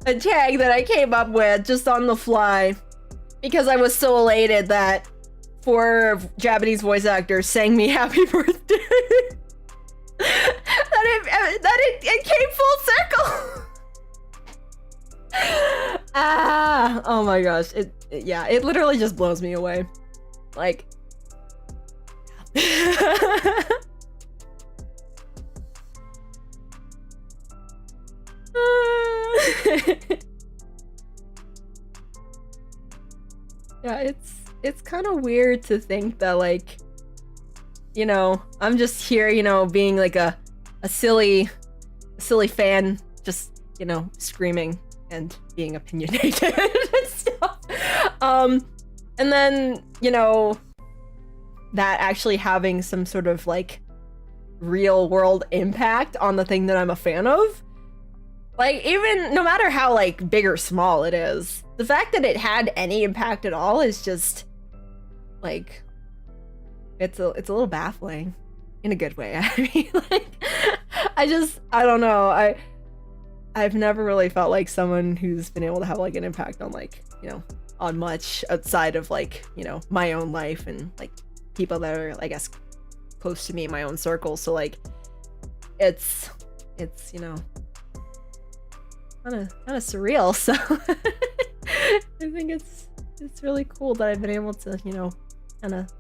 [SPEAKER 1] a tag that I came up with just on the fly because I was so elated that 4 Japanese voice actors sang me happy birthday. that it came full circle. Oh my gosh, yeah, it literally just blows me away. Like, yeah, it's kind of weird to think that, like, you know, I'm just here, you know, being like a silly fan, just, you know, screaming and being opinionated and stuff. And then, you know, that actually having some sort of like real world impact on the thing that I'm a fan of. Like, even no matter how like big or small it is, the fact that it had any impact at all is just like, it's a little baffling in a good way. I mean, like, I don't know. I've never really felt like someone who's been able to have like an impact on like, you know, on much outside of like, you know, my own life and like people that are, I guess, close to me in my own circle. So like, it's you know, kind of surreal. So I think it's really cool that I've been able to, you know, kind of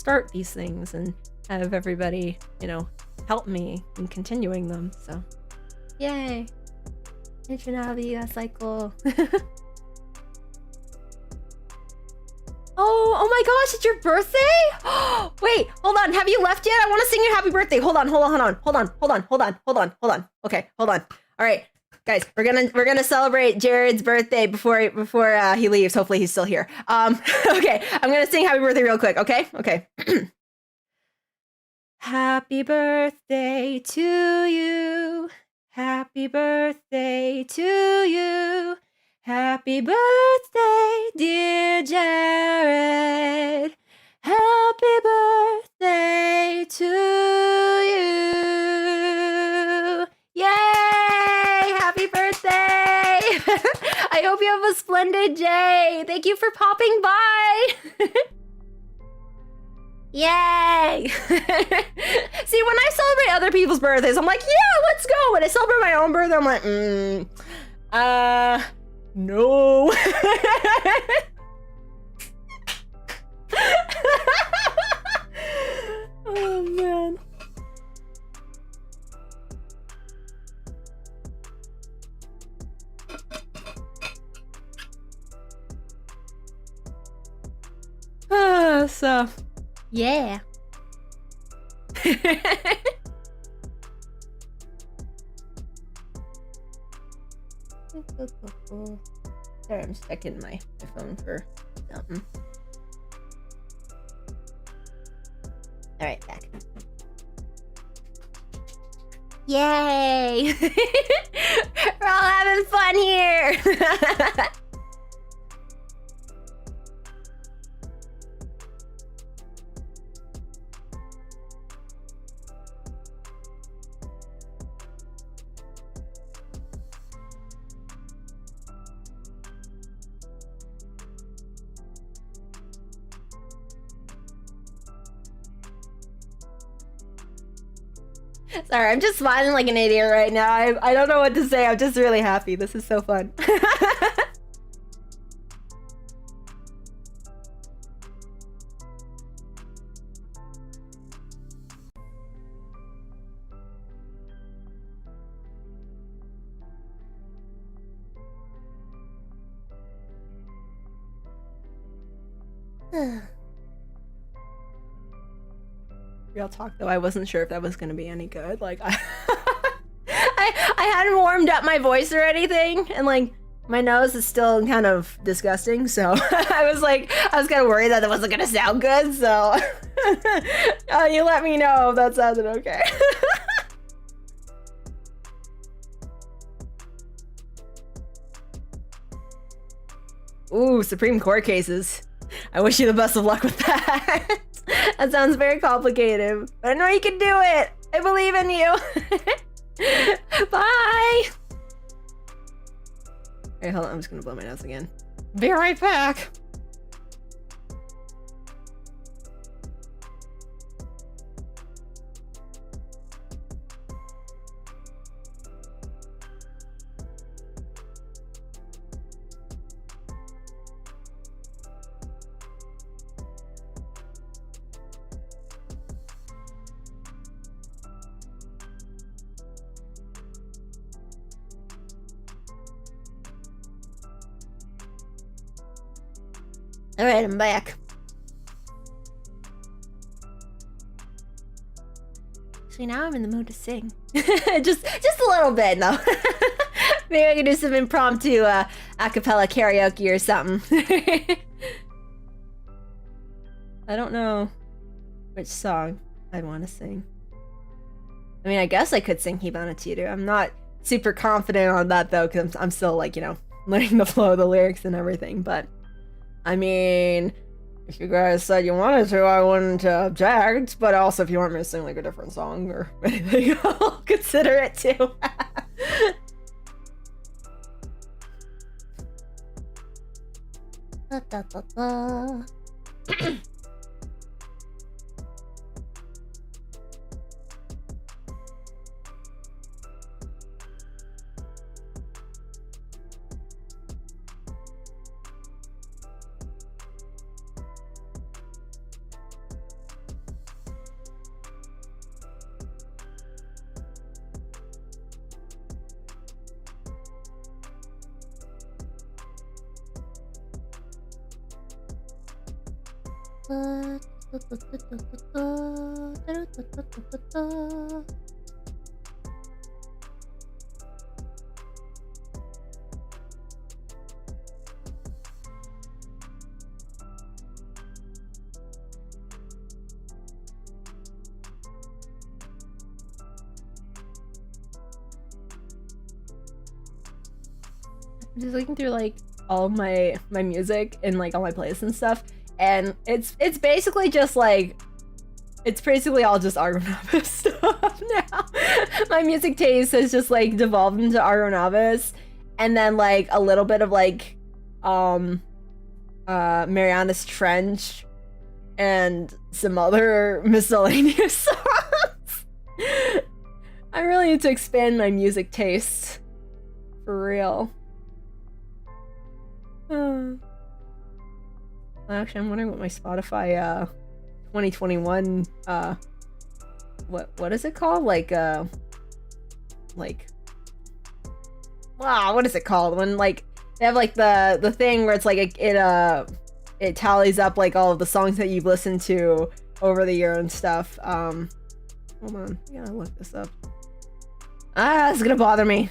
[SPEAKER 1] start these things and have everybody, you know, help me in continuing them. So, yay! ARGONAVIS cycle. Oh my gosh, it's your birthday? Wait, hold on. Have you left yet? I want to sing you happy birthday. Hold on. Okay, hold on. All right, guys, we're gonna celebrate Jared's birthday before he leaves. Hopefully he's still here. Okay, I'm gonna sing happy birthday real quick. Okay. Happy birthday to you. Happy birthday to you. Happy birthday, dear Jared. Happy birthday to you. Yay! Happy birthday! I hope you have a splendid day. Thank you for popping by. Yay! See, when I celebrate other people's birthdays, I'm like, yeah, let's go. When I celebrate my own birthday, I'm like, no. Oh, man. So, yeah. Sorry, I'm stuck in my phone for something. All right, back. Yay! We're all having fun here. Sorry, I'm just smiling like an idiot right now. I don't know what to say. I'm just really happy. This is so fun. Real talk though, I wasn't sure if that was gonna be any good. Like, I hadn't warmed up my voice or anything, and like my nose is still kind of disgusting. So I was kind of worried that it wasn't gonna sound good. So you let me know if that sounded okay. Ooh, Supreme Court cases. I wish you the best of luck with that. That sounds very complicated, but I know you can do it. I believe in you. Bye. Okay, hold on. I'm just gonna blow my nose again. Be right back. All right, I'm back. See, now I'm in the mood to sing. just a little bit, though. Maybe I can do some impromptu a cappella karaoke or something. I don't know which song I'd want to sing. I mean, I guess I could sing Hibana Chiru. I'm not super confident on that, though, because I'm still, like, you know, learning the flow of the lyrics and everything, but I mean, if you guys said you wanted to, I wouldn't object, but also if you want me to sing like a different song or anything, I'll consider it too. Just looking through like all my music and like all my playlists and stuff, and it's basically just like it's basically all just ARGONAVIS stuff now. My music taste has just like devolved into ARGONAVIS, and then like a little bit of like Mariana's Trench and some other miscellaneous songs. I really need to expand my music taste for real. Actually, I'm wondering what my Spotify 2021 what is it called? Like wow, what is it called? When like they have like the thing where it's like it tallies up like all of the songs that you've listened to over the year and stuff. Hold on, I gotta look this up. It's gonna bother me.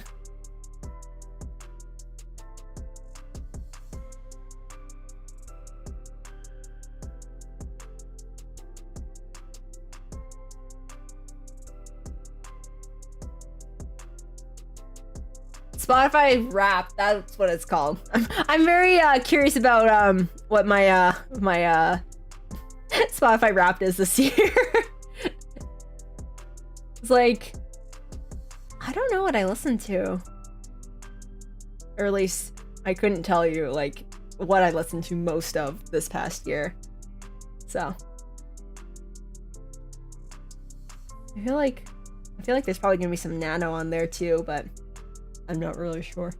[SPEAKER 1] Spotify Wrapped, that's what it's called. I'm very curious about what my Spotify Wrapped is this year. It's like, I don't know what I listened to. Or at least I couldn't tell you like what I listened to most of this past year. So I feel like there's probably gonna be some Nano on there too, but I'm not really sure.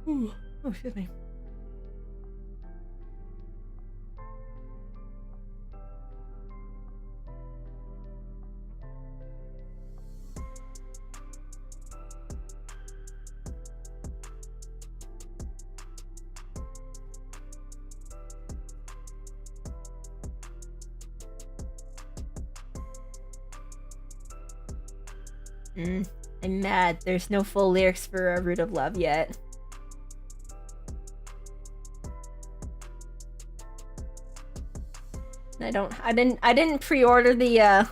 [SPEAKER 1] Ooh. Oh, excuse me. I'm mad. There's no full lyrics for Root of Love yet. I didn't pre-order the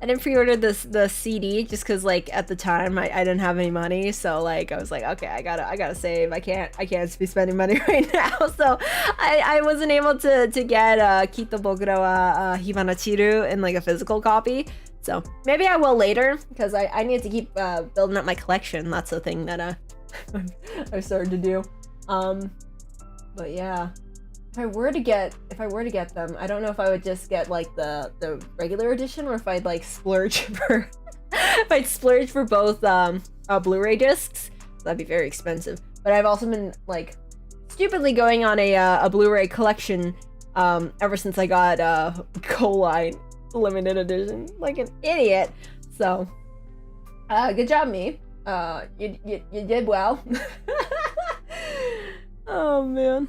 [SPEAKER 1] the CD just because like at the time I didn't have any money, so like I was like, okay, I gotta save. I can't be spending money right now, so I wasn't able to get Kito Bokuro wa Hibanachiru in like a physical copy. So maybe I will later, because I need to keep building up my collection. That's the thing that I've started to do. But yeah, if I were to get them, I don't know if I would just get like the regular edition, or if I'd like splurge for if I'd splurge for both Blu-ray discs. That'd be very expensive. But I've also been like stupidly going on a Blu-ray collection ever since I got Coline limited edition, like an idiot. So good job, me. You did well. Oh man.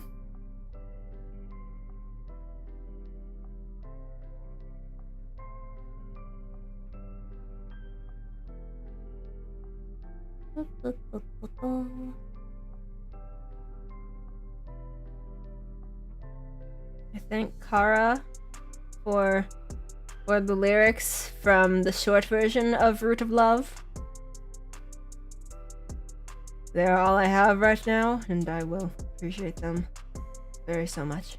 [SPEAKER 1] I thank Kara for the lyrics from the short version of Root of Love. They're all I have right now, and I will appreciate them very so much.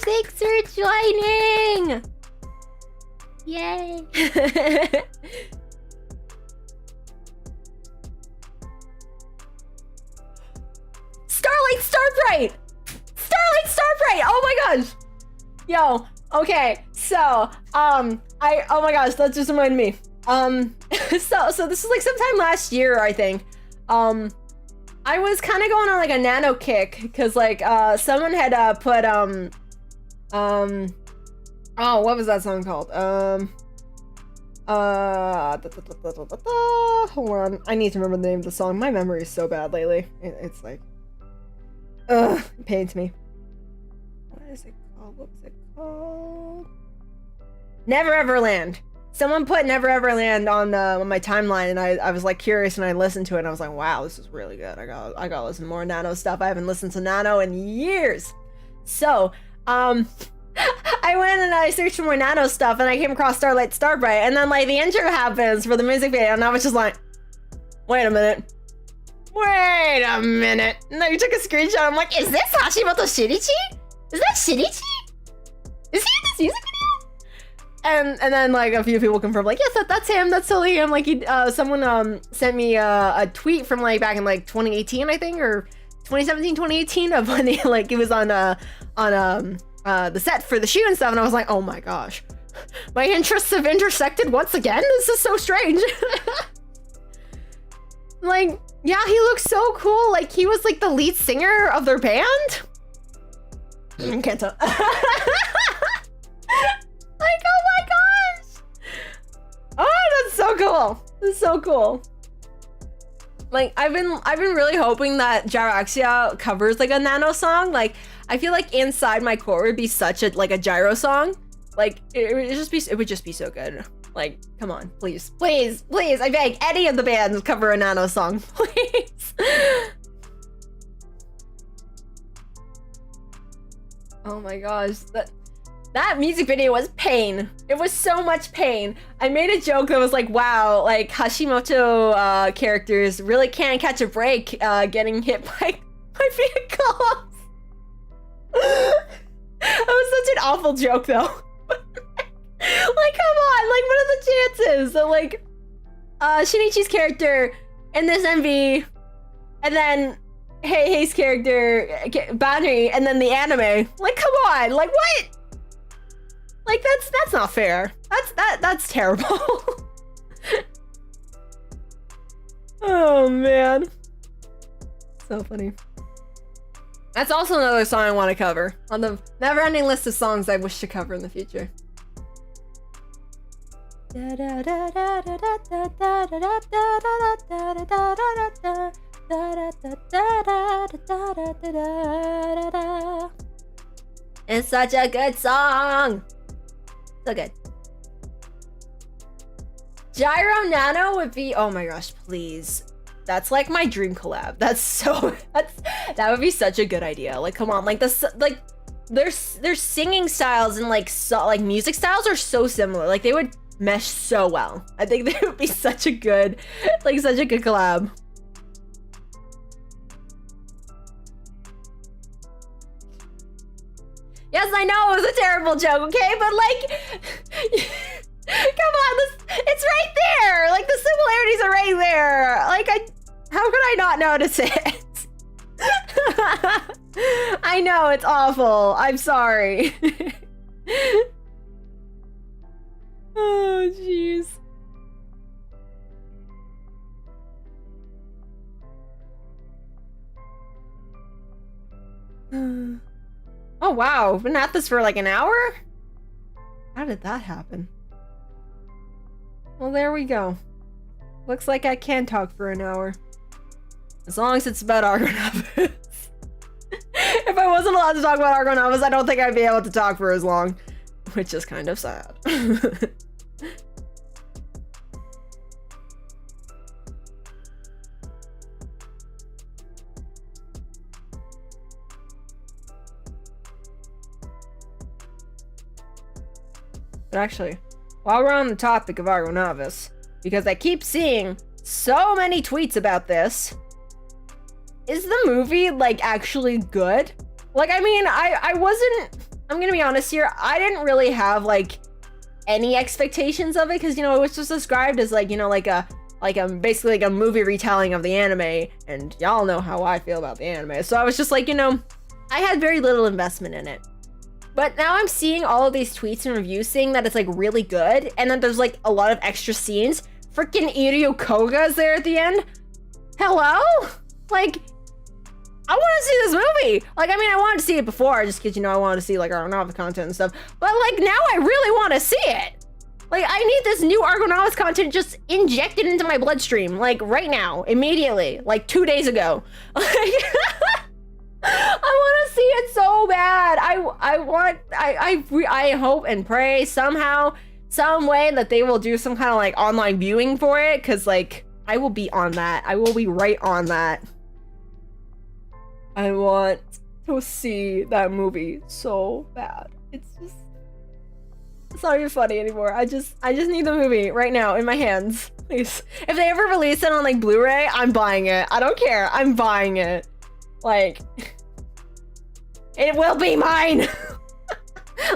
[SPEAKER 1] Thanks for joining! Yay! Starbright! Starlight Starbright! Oh my gosh! Yo, okay, so, oh my gosh, that just reminded me. So this was like sometime last year, I think. I was kind of going on like a nano kick, because like, someone had, put, oh, what was that song called? Hold on, I need to remember the name of the song. My memory is so bad lately. It's like, ugh, it pains me. What is it called? What was it called? Never Ever Land. Someone put Never Ever Land on my timeline, and I was like curious, and I listened to it, and I was like, wow, this is really good. I gotta listen to more Nano stuff. I haven't listened to Nano in years. So, I went and I searched for more Nano stuff, and I came across Starlight Starbright, and then like the intro happens for the music video, and I was just like, wait a minute. Wait a minute. And then I took a screenshot. I'm like, is this Hashimoto Shinichi? Is that Shinichi? Is he in this music video? And then like a few people confirmed, like, yes, that's him. That's totally him. Like, someone sent me a tweet from like back in like 2018, I think, or 2017, 2018, of when he like it was on the set for the shoe and stuff, and I was like, oh my gosh, my interests have intersected once again. This is so strange. Like, yeah, he looks so cool. Like, he was like the lead singer of their band. Can't tell. Like, oh my gosh. Oh, that's so cool. That's so cool. Like, I've been really hoping that Gyroxia covers like a Nano song. Like, I feel like Inside My Core would be such a like a gyro song. Like, it would just be so good. Like, come on, please, please, please, I beg, any of the bands cover a Nano song, please. Oh my gosh, that music video was pain. It was so much pain. I made a joke that was like, wow, like Hashimoto characters really can't catch a break getting hit by vehicles. That was such an awful joke though. Like, come on, like, what are the chances? So like, Shinichi's character in this MV, and then Hei's character, Banri, and then the anime. Like, come on, like, what? Like, that's not fair. That's terrible. Oh man, so funny. That's also another song I want to cover on the never-ending list of songs I wish to cover in the future. It's such a good song. So good. Gyro Nano would be, oh my gosh, please. That's like my dream collab. That would be such a good idea. Like, come on, like their singing styles and like music styles are so similar. Like, they would mesh so well. I think they would be such a good collab. Yes, I know it was a terrible joke, okay? But like, come on, it's right there. Like, the similarities are right there. Like, how could I not notice it? I know, it's awful. I'm sorry. Oh, jeez. Oh, wow. Been at this for like an hour? How did that happen? Well, there we go. Looks like I can talk for an hour. As long as it's about ARGONAVIS. If I wasn't allowed to talk about ARGONAVIS, I don't think I'd be able to talk for as long. Which is kind of sad. But actually, while we're on the topic of ARGONAVIS, because I keep seeing so many tweets about this, is the movie like actually good? Like, I mean, I'm gonna be honest here, I didn't really have like any expectations of it, because, you know, it was just described as like, you know, like a like basically like a movie retelling of the anime, and y'all know how I feel about the anime. So I was just like, you know, I had very little investment in it. But now I'm seeing all of these tweets and reviews saying that it's like really good, and then there's like a lot of extra scenes. Freaking Iryo Koga is there at the end. Hello? Like, I want to see this movie. Like, I mean, I wanted to see it before, just because, you know, I wanted to see like ARGONAVIS content and stuff. But like, now I really want to see it. Like, I need this new ARGONAVIS content just injected into my bloodstream, like right now, immediately, like 2 days ago. Like, I want to see it so bad. I hope and pray somehow, some way that they will do some kind of like online viewing for it, because like I will be on that. I will be right on that. I want to see that movie so bad. It's not even funny anymore. I just need the movie right now in my hands, please. If they ever release it on like Blu-ray, I'm buying it. I don't care. I'm buying it. Like, it will be mine.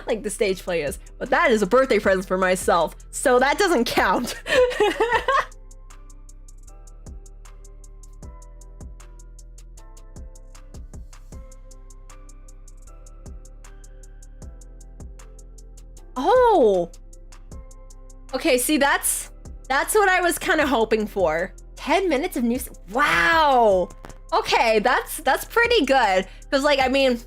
[SPEAKER 1] Like the stage play is. But that is a birthday present for myself, so that doesn't count. Oh. Okay, see, that's what I was kind of hoping for. 10 minutes of news. Wow. Okay, that's pretty good. Because, like, I mean,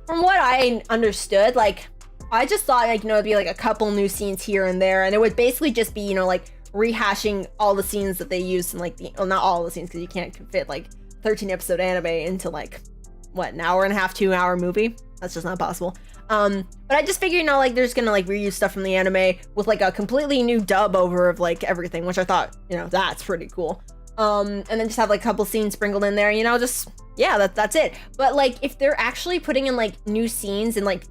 [SPEAKER 1] from what I understood, like, I just thought, like, you know, it'd be like a couple new scenes here and there, and it would basically just be, you know, like rehashing all the scenes that they used in like the, well, not all the scenes, because you can't fit like 13 episode anime into like, what, an hour and a half, 2 hour movie? That's just not possible. But I just figured, you know, like there's gonna like reuse stuff from the anime with like a completely new dub over of like everything, which I thought, you know, that's pretty cool. And then just have like a couple scenes sprinkled in there, you know, just, yeah, that's it. But like, if they're actually putting in like new scenes and like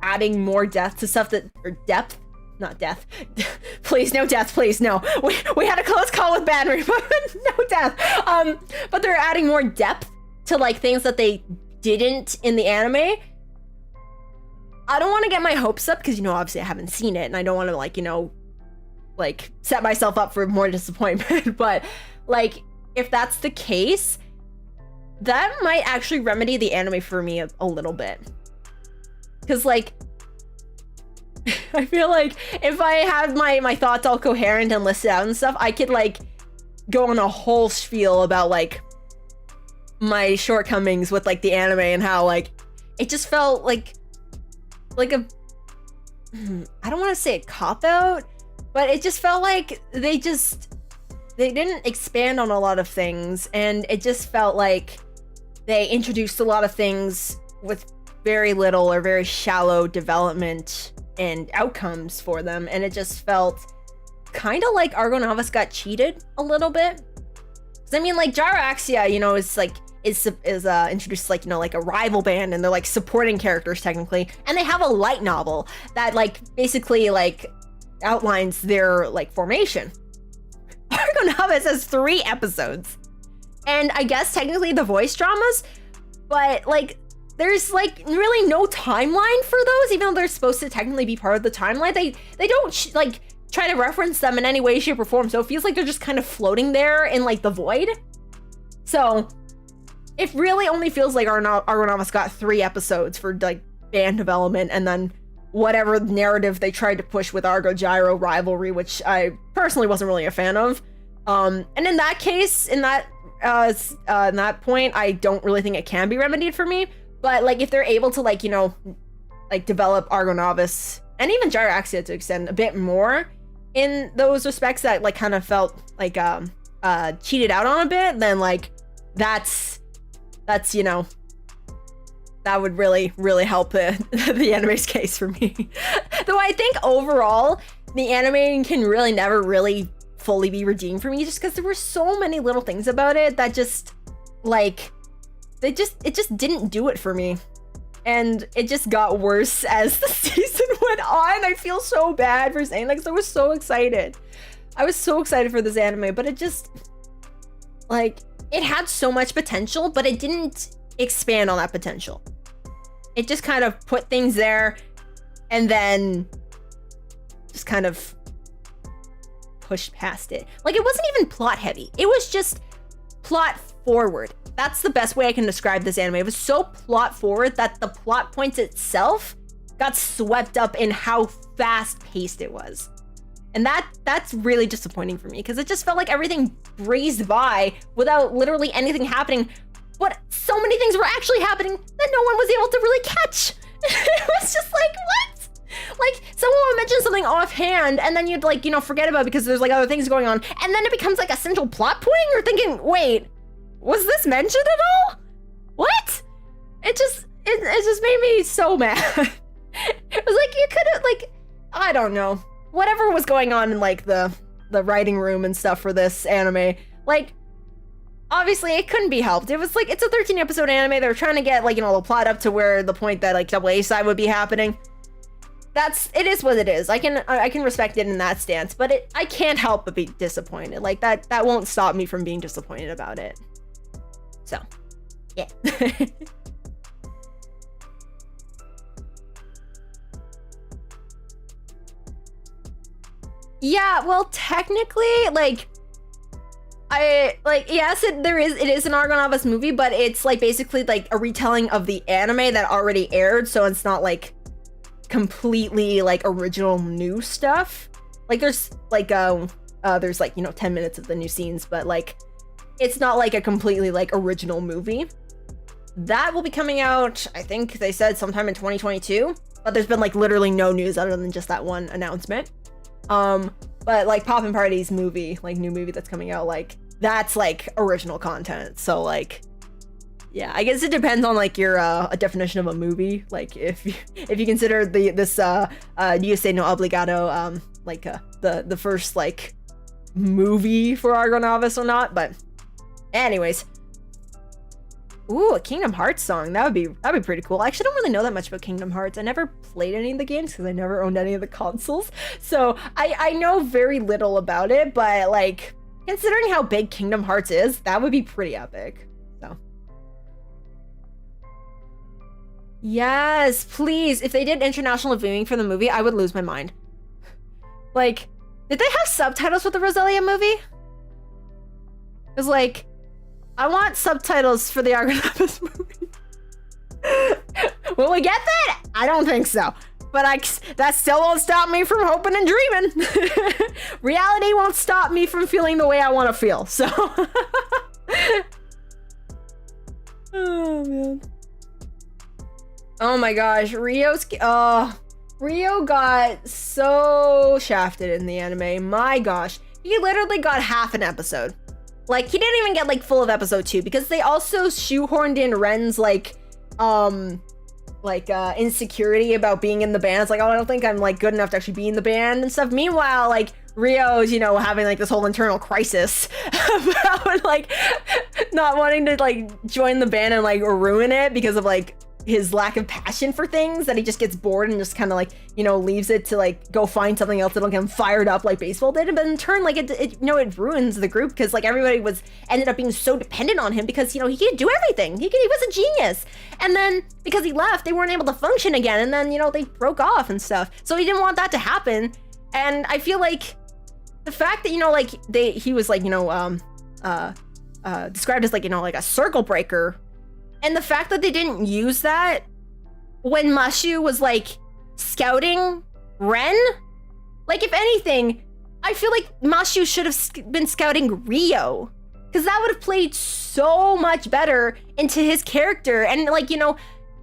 [SPEAKER 1] adding more depth to stuff that, or depth, not death. Please, no death, please, no. We had a close call with Banry, but no death. But they're adding more depth to like things that they didn't in the anime. I don't want to get my hopes up because, you know, obviously I haven't seen it and I don't want to like, you know, like set myself up for more disappointment. But like, if that's the case, that might actually remedy the anime for me a little bit. Because like, I feel like if I had my thoughts all coherent and listed out and stuff, I could like go on a whole spiel about like my shortcomings with like the anime and how like it just felt like a, I don't want to say a cop-out, but it just felt like they didn't expand on a lot of things, and it just felt like they introduced a lot of things with very little or very shallow development and outcomes for them, and it just felt kind of like ARGONAVIS got cheated a little bit. Because I mean, like, Gyroaxia, you know, is like is introduced like, you know, like a rival band, and they're like supporting characters technically, and they have a light novel that like basically like outlines their like formation. ARGONAVIS has 3 episodes, and I guess technically the voice dramas, but like there's like really no timeline for those, even though they're supposed to technically be part of the timeline. They don't like try to reference them in any way, shape, or form, so it feels like they're just kind of floating there in like the void. So it really only feels like ARGONAVIS got 3 episodes for like band development, and then whatever narrative they tried to push with Argo Gyro rivalry, which I personally wasn't really a fan of. And in that case, in that point, I don't really think it can be remedied for me. But like, if they're able to like, you know, like develop ARGONAVIS and even Gyroaxia to extend a bit more in those respects that like kind of felt like cheated out on a bit, then like that's you know, that would really help the anime's case for me. Though I think overall the anime can really never really fully be redeemed for me, just because there were so many little things about it that just like it just didn't do it for me, and it just got worse as the season went on. I feel so bad for saying that, because I was so excited. I was so excited for this anime, but it just like, it had so much potential, but it didn't expand on that potential. It just kind of put things there and then just kind of pushed past it. Like, it wasn't even plot heavy. It was just plot forward. That's the best way I can describe this anime. It was so plot forward that the plot points itself got swept up in how fast paced it was. And that's really disappointing for me, because it just felt like everything breezed by without literally anything happening. But so many things were actually happening that no one was able to really catch. It was just like, what? Like, someone would mention something offhand, and then you'd, like, you know, forget about it because there's like other things going on, and then it becomes like a central plot point. You're thinking, wait, was this mentioned at all? What? It just made me so mad. It was like, you could have, like, I don't know, whatever was going on in like the writing room and stuff for this anime, like, obviously it couldn't be helped. It was like, it's a 13 episode anime. They were trying to get, like, you know, the plot up to where the point that like double A side would be happening. It is what it is. I can respect it in that stance, but I can't help but be disappointed. Like, that won't stop me from being disappointed about it. So, yeah. Yeah, well, technically, like, yes, it is an ARGONAVIS movie, but it's like basically like a retelling of the anime that already aired, so it's not like completely like original new stuff. Like, there's like there's like, you know, 10 minutes of the new scenes, but like it's not like a completely like original movie. That will be coming out, I think they said sometime in 2022, but there's been like literally no news other than just that one announcement. But like Poppin' Party's movie, like new movie that's coming out, like that's like original content. So like, yeah, I guess it depends on like your a definition of a movie. Like if you consider this You Say No Obligado like the first like movie for ARGONAVIS or not. But anyways, ooh, a Kingdom Hearts song. That'd be pretty cool. I actually don't really know that much about Kingdom Hearts. I never played any of the games because I never owned any of the consoles. So I know very little about it, but like considering how big Kingdom Hearts is, that would be pretty epic. So yes, please. If they did international viewing for the movie, I would lose my mind. Like, did they have subtitles with the Roselia movie? It's like, I want subtitles for the ARGONAVIS movie. Will we get that? I don't think so. But that still won't stop me from hoping and dreaming. Reality won't stop me from feeling the way I want to feel. So, oh man. Oh my gosh, Rio got so shafted in the anime. My gosh, he literally got half an episode. Like, he didn't even get like full of episode 2 because they also shoehorned in Ren's like insecurity about being in the band. It's like, oh, I don't think I'm like good enough to actually be in the band and stuff. Meanwhile, like Rio's, you know, having like this whole internal crisis about like not wanting to like join the band and like ruin it because of like his lack of passion for things, that he just gets bored and just kind of like, you know, leaves it to like go find something else that'll get him fired up like baseball did. But in turn, like it you know, it ruins the group because like everybody ended up being so dependent on him because, you know, he could do everything. He was a genius. And then because he left, they weren't able to function again. And then, you know, they broke off and stuff. So he didn't want that to happen. And I feel like the fact that, you know, like he was like, you know, described as like, you know, like a circle breaker. And the fact that they didn't use that when Mashu was like scouting Ren, like if anything, I feel like Mashu should have been scouting Rio, because that would have played so much better into his character and like, you know,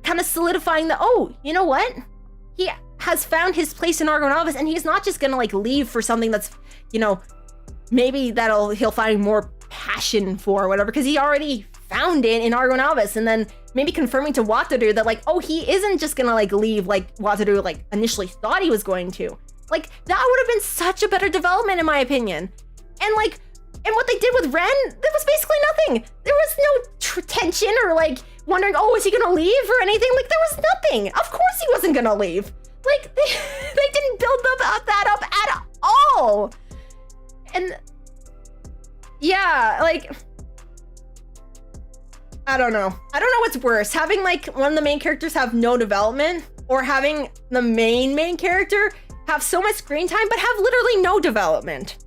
[SPEAKER 1] kind of solidifying the, oh, you know what? He has found his place in ARGONAVIS and he's not just gonna like leave for something that's, you know, maybe he'll find more passion for or whatever, because he already found it in ARGONAVIS. And then maybe confirming to Wataru that like, oh, he isn't just gonna like leave like Wataru like initially thought he was going to. Like, that would have been such a better development in my opinion. And like, and what they did with Ren, there was basically nothing. There was no tension or like wondering, oh, is he gonna leave or anything? Like, there was nothing. Of course he wasn't gonna leave. Like, they didn't build that up at all. And yeah, like, I don't know what's worse, having like one of the main characters have no development, or having the main character have so much screen time but have literally no development.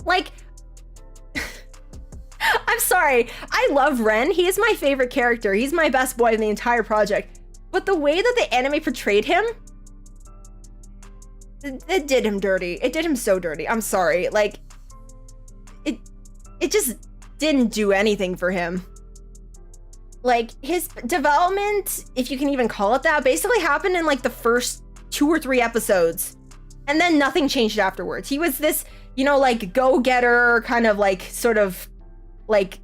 [SPEAKER 2] Like, I'm sorry. I love Ren. He is my favorite character. He's my best boy in the entire project. But the way that the anime portrayed him, it did him dirty. It did him so dirty. I'm sorry. Like, it just didn't do anything for him. Like, his development, if you can even call it that, basically happened in like the first 2 or 3 episodes. And then nothing changed afterwards. He was this, you know, like go-getter, kind of like sort of like,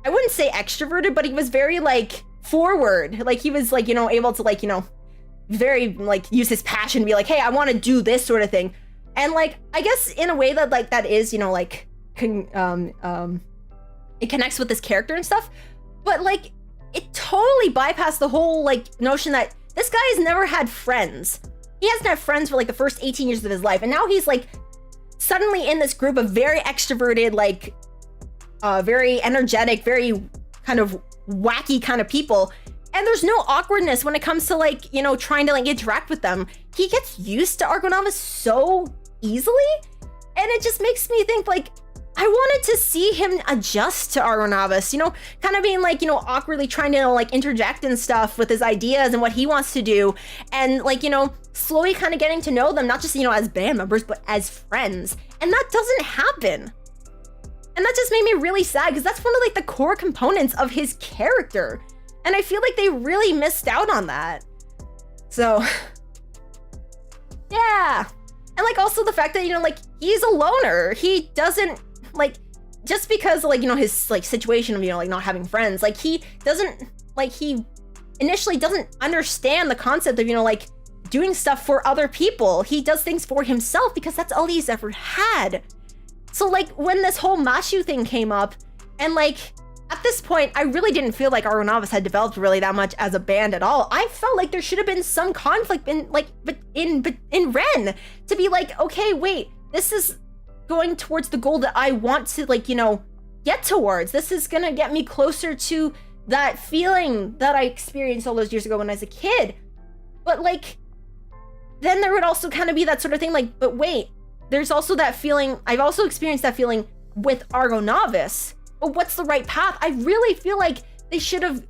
[SPEAKER 2] I wouldn't say extroverted, but he was very like forward. Like, he was like, you know, able to like, you know, very like use his passion, be like, hey, I want to do this sort of thing. And like, I guess in a way that like that is, you know, like it connects with this character and stuff. But like, it totally bypassed the whole like notion that this guy has never had friends. He hasn't had friends for like the first 18 years of his life. And now he's like suddenly in this group of very extroverted, like very energetic, very kind of wacky kind of people. And there's no awkwardness when it comes to like, you know, trying to like interact with them. He gets used to ARGONAVIS so easily. And it just makes me think like, I wanted to see him adjust to ARGONAVIS, you know, kind of being like, you know, awkwardly trying to like interject and stuff with his ideas and what he wants to do. And like, you know, slowly kind of getting to know them, not just, you know, as band members, but as friends. And that doesn't happen. And that just made me really sad because that's one of like the core components of his character. And I feel like they really missed out on that. So, yeah. And like also the fact that, you know, like he's a loner. He doesn't like, just because like, you know, his like situation of, you know, like not having friends, like he doesn't, like he initially doesn't understand the concept of, you know, like doing stuff for other people. He does things for himself because that's all he's ever had. So like when this whole Mashu thing came up, and like at this point, I really didn't feel like ARGONAVIS had developed really that much as a band at all. I felt like there should have been some conflict in like, but in Ren to be like, okay, wait, this is going towards the goal that I want to like, you know, get towards. This is gonna get me closer to that feeling that I experienced all those years ago when I was a kid. But like, then there would also kind of be that sort of thing like, but wait, there's also that feeling, I've also experienced that feeling with ARGONAVIS. But what's the right path? I really feel like they should have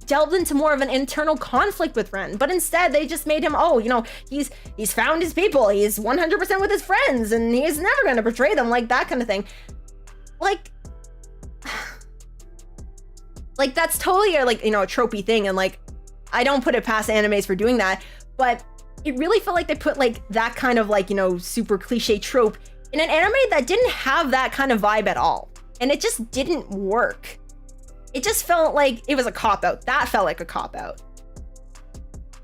[SPEAKER 2] delved into more of an internal conflict with Ren, but instead they just made him, oh, you know, he's found his people, he's 100% with his friends, and he's never gonna betray them, like that kind of thing. Like that's totally a, like, you know, a tropey thing, and like, I don't put it past animes for doing that, but it really felt like they put like that kind of like, you know, super cliche trope in an anime that didn't have that kind of vibe at all. And it just didn't work. It just felt like it was a cop-out. That felt like a cop-out.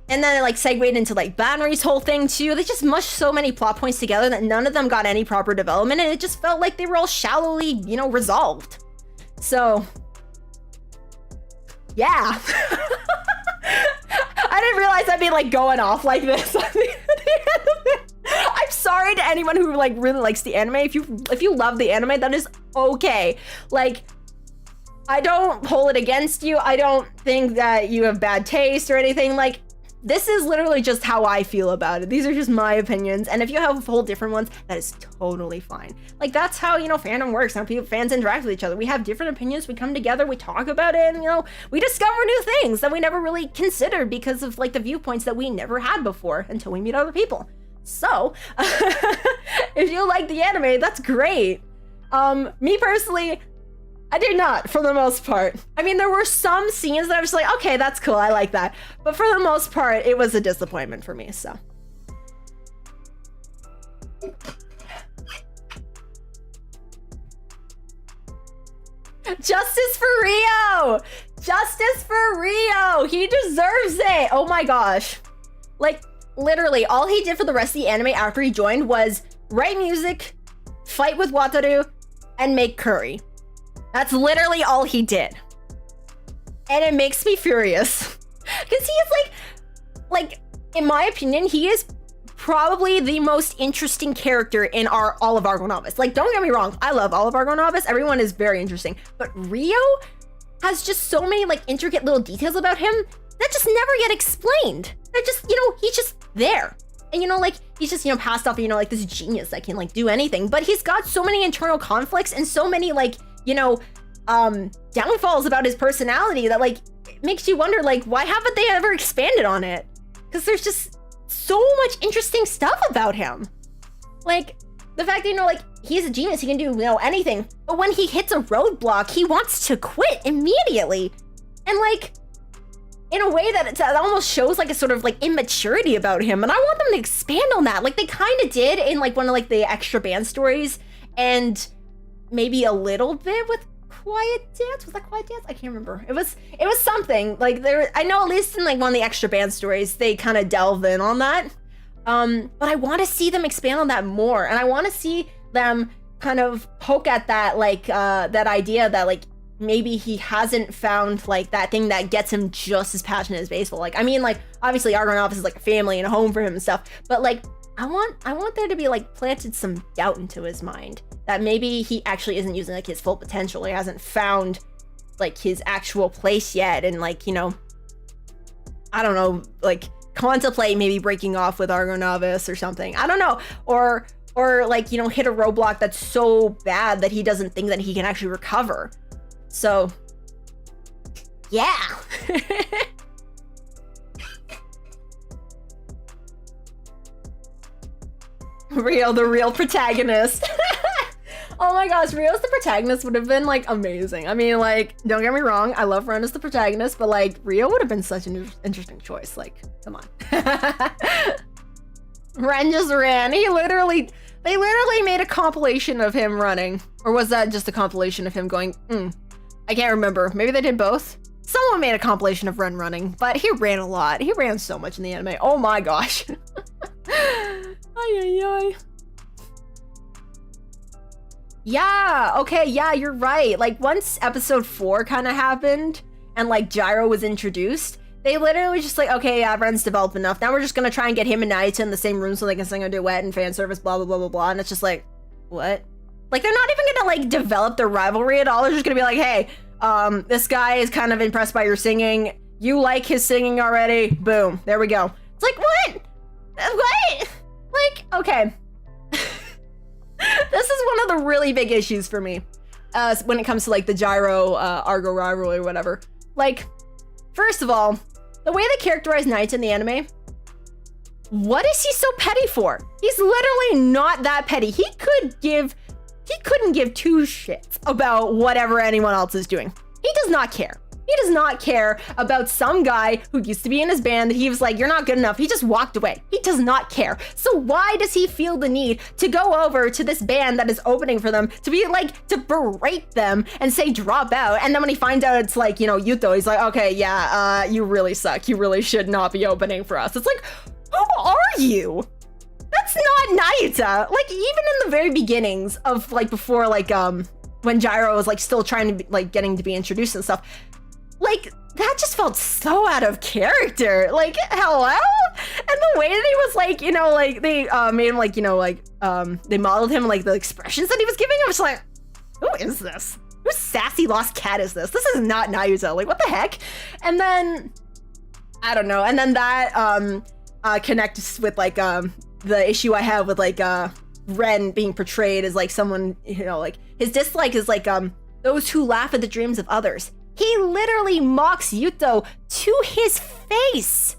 [SPEAKER 2] And then it like segued into like Banri's whole thing too. They just mushed so many plot points together that none of them got any proper development, and it just felt like they were all shallowly, you know, resolved. So, yeah. I didn't realize I'd be like going off like this. I'm sorry to anyone who like really likes the anime. If you love the anime, that is okay. Like, I don't hold it against you. I don't think that you have bad taste or anything. Like, this is literally just how I feel about it. These are just my opinions. And if you have whole different ones, that is totally fine. Like, that's how, you know, fandom works. How fans interact with each other. We have different opinions. We come together, we talk about it, and, you know, we discover new things that we never really considered because of like the viewpoints that we never had before until we meet other people. So, if you like the anime, that's great. Me personally, I did not, for the most part. I mean, there were some scenes that I was like, okay, that's cool, I like that. But for the most part, it was a disappointment for me, so. Justice for Rio! Justice for Rio! He deserves it! Oh my gosh. Like, literally, all he did for the rest of the anime after he joined was write music, fight with Wataru, and make curry. That's literally all he did. And it makes me furious. Because he is like, in my opinion, he is probably the most interesting character in all of ARGONAVIS. Like, don't get me wrong, I love all of ARGONAVIS. Everyone is very interesting. But Rio has just so many like intricate little details about him that just never get explained. They're just, you know, he's just there. And, you know, like, he's just, you know, passed off, you know, like, this genius that can, like, do anything. But he's got so many internal conflicts and so many, like, you know, downfalls about his personality that, like, it makes you wonder, like, why haven't they ever expanded on it? Because there's just so much interesting stuff about him. Like, the fact that, you know, like, he's a genius, he can do, you know, anything. But when he hits a roadblock, he wants to quit immediately. And, like, in a way that it almost shows, like, a sort of, like, immaturity about him. And I want them to expand on that. Like, they kind of did in, like, one of, like, the extra band stories. And maybe a little bit with Quiet Dance. Was that Quiet Dance? I can't remember. It was something. Like, there, I know at least in, like, one of the extra band stories, they kind of delve in on that. But I want to see them expand on that more. And I want to see them kind of poke at that, like, that idea that, like, maybe he hasn't found, like, that thing that gets him just as passionate as baseball. Like, I mean, like, obviously ARGONAVIS is, like, a family and a home for him and stuff. But, like, I want there to be, like, planted some doubt into his mind that maybe he actually isn't using, like, his full potential. He hasn't found, like, his actual place yet. And, like, you know, I don't know, like, contemplate maybe breaking off with ARGONAVIS or something. I don't know. Or like, you know, hit a roadblock that's so bad that he doesn't think that he can actually recover. So, yeah. Rio, the real protagonist. Oh my gosh, Rio as the protagonist would have been, like, amazing. I mean, like, don't get me wrong, I love Ren as the protagonist, but, like, Rio would have been such an interesting choice. Like, come on. Ren just ran. They literally made a compilation of him running. Or was that just a compilation of him going, I can't remember. Maybe they did both. Someone made a compilation of Ren running, but he ran a lot. He ran so much in the anime. Oh my gosh. Ay, ay, ay. Yeah, okay, yeah, you're right. Like, once episode 4 kind of happened and, like, Gyro was introduced, they literally just like, okay, yeah, Ren's developed enough. Now we're just gonna try and get him and Naita in the same room so they can sing a duet and fan service, blah, blah, blah, blah, blah. And it's just like, what? Like, they're not even gonna, like, develop their rivalry at all. They're just gonna be like, hey, this guy is kind of impressed by your singing. You like his singing already. Boom, there we go. It's like, what? What? Like, okay. This is one of the really big issues for me when it comes to, like, the Gyro Argo rivalry or whatever. Like, first of all, the way they characterize Naita in the anime, what is he so petty for? He's literally not that petty. He couldn't give two shits about whatever anyone else is doing. He does not care. He does not care about some guy who used to be in his band that he was like, you're not good enough. He just walked away. He does not care. So why does he feel the need to go over to this band that is opening for them to be like, to berate them and say drop out? And then when he finds out it's like, you know, Yuto, he's like, okay, yeah, you really suck. You really should not be opening for us. It's like, who are you? That's not Naita. Like, even in the very beginnings of, like, before, like, when Gyro was, like, still trying to be, like, getting to be introduced and stuff, like, that just felt so out of character. Like, hello? And the way that he was, like, you know, like, they made him, like, you know, like, they modeled him, like, the expressions that he was giving. I was like, who is this? Whose sassy lost cat is this? This is not Naruto. Like, what the heck? And then, I don't know. And then that connects with, like, the issue I have with, like, Ren being portrayed as, like, someone, you know, like, his dislike is, like, those who laugh at the dreams of others. He literally mocks Yuto to his face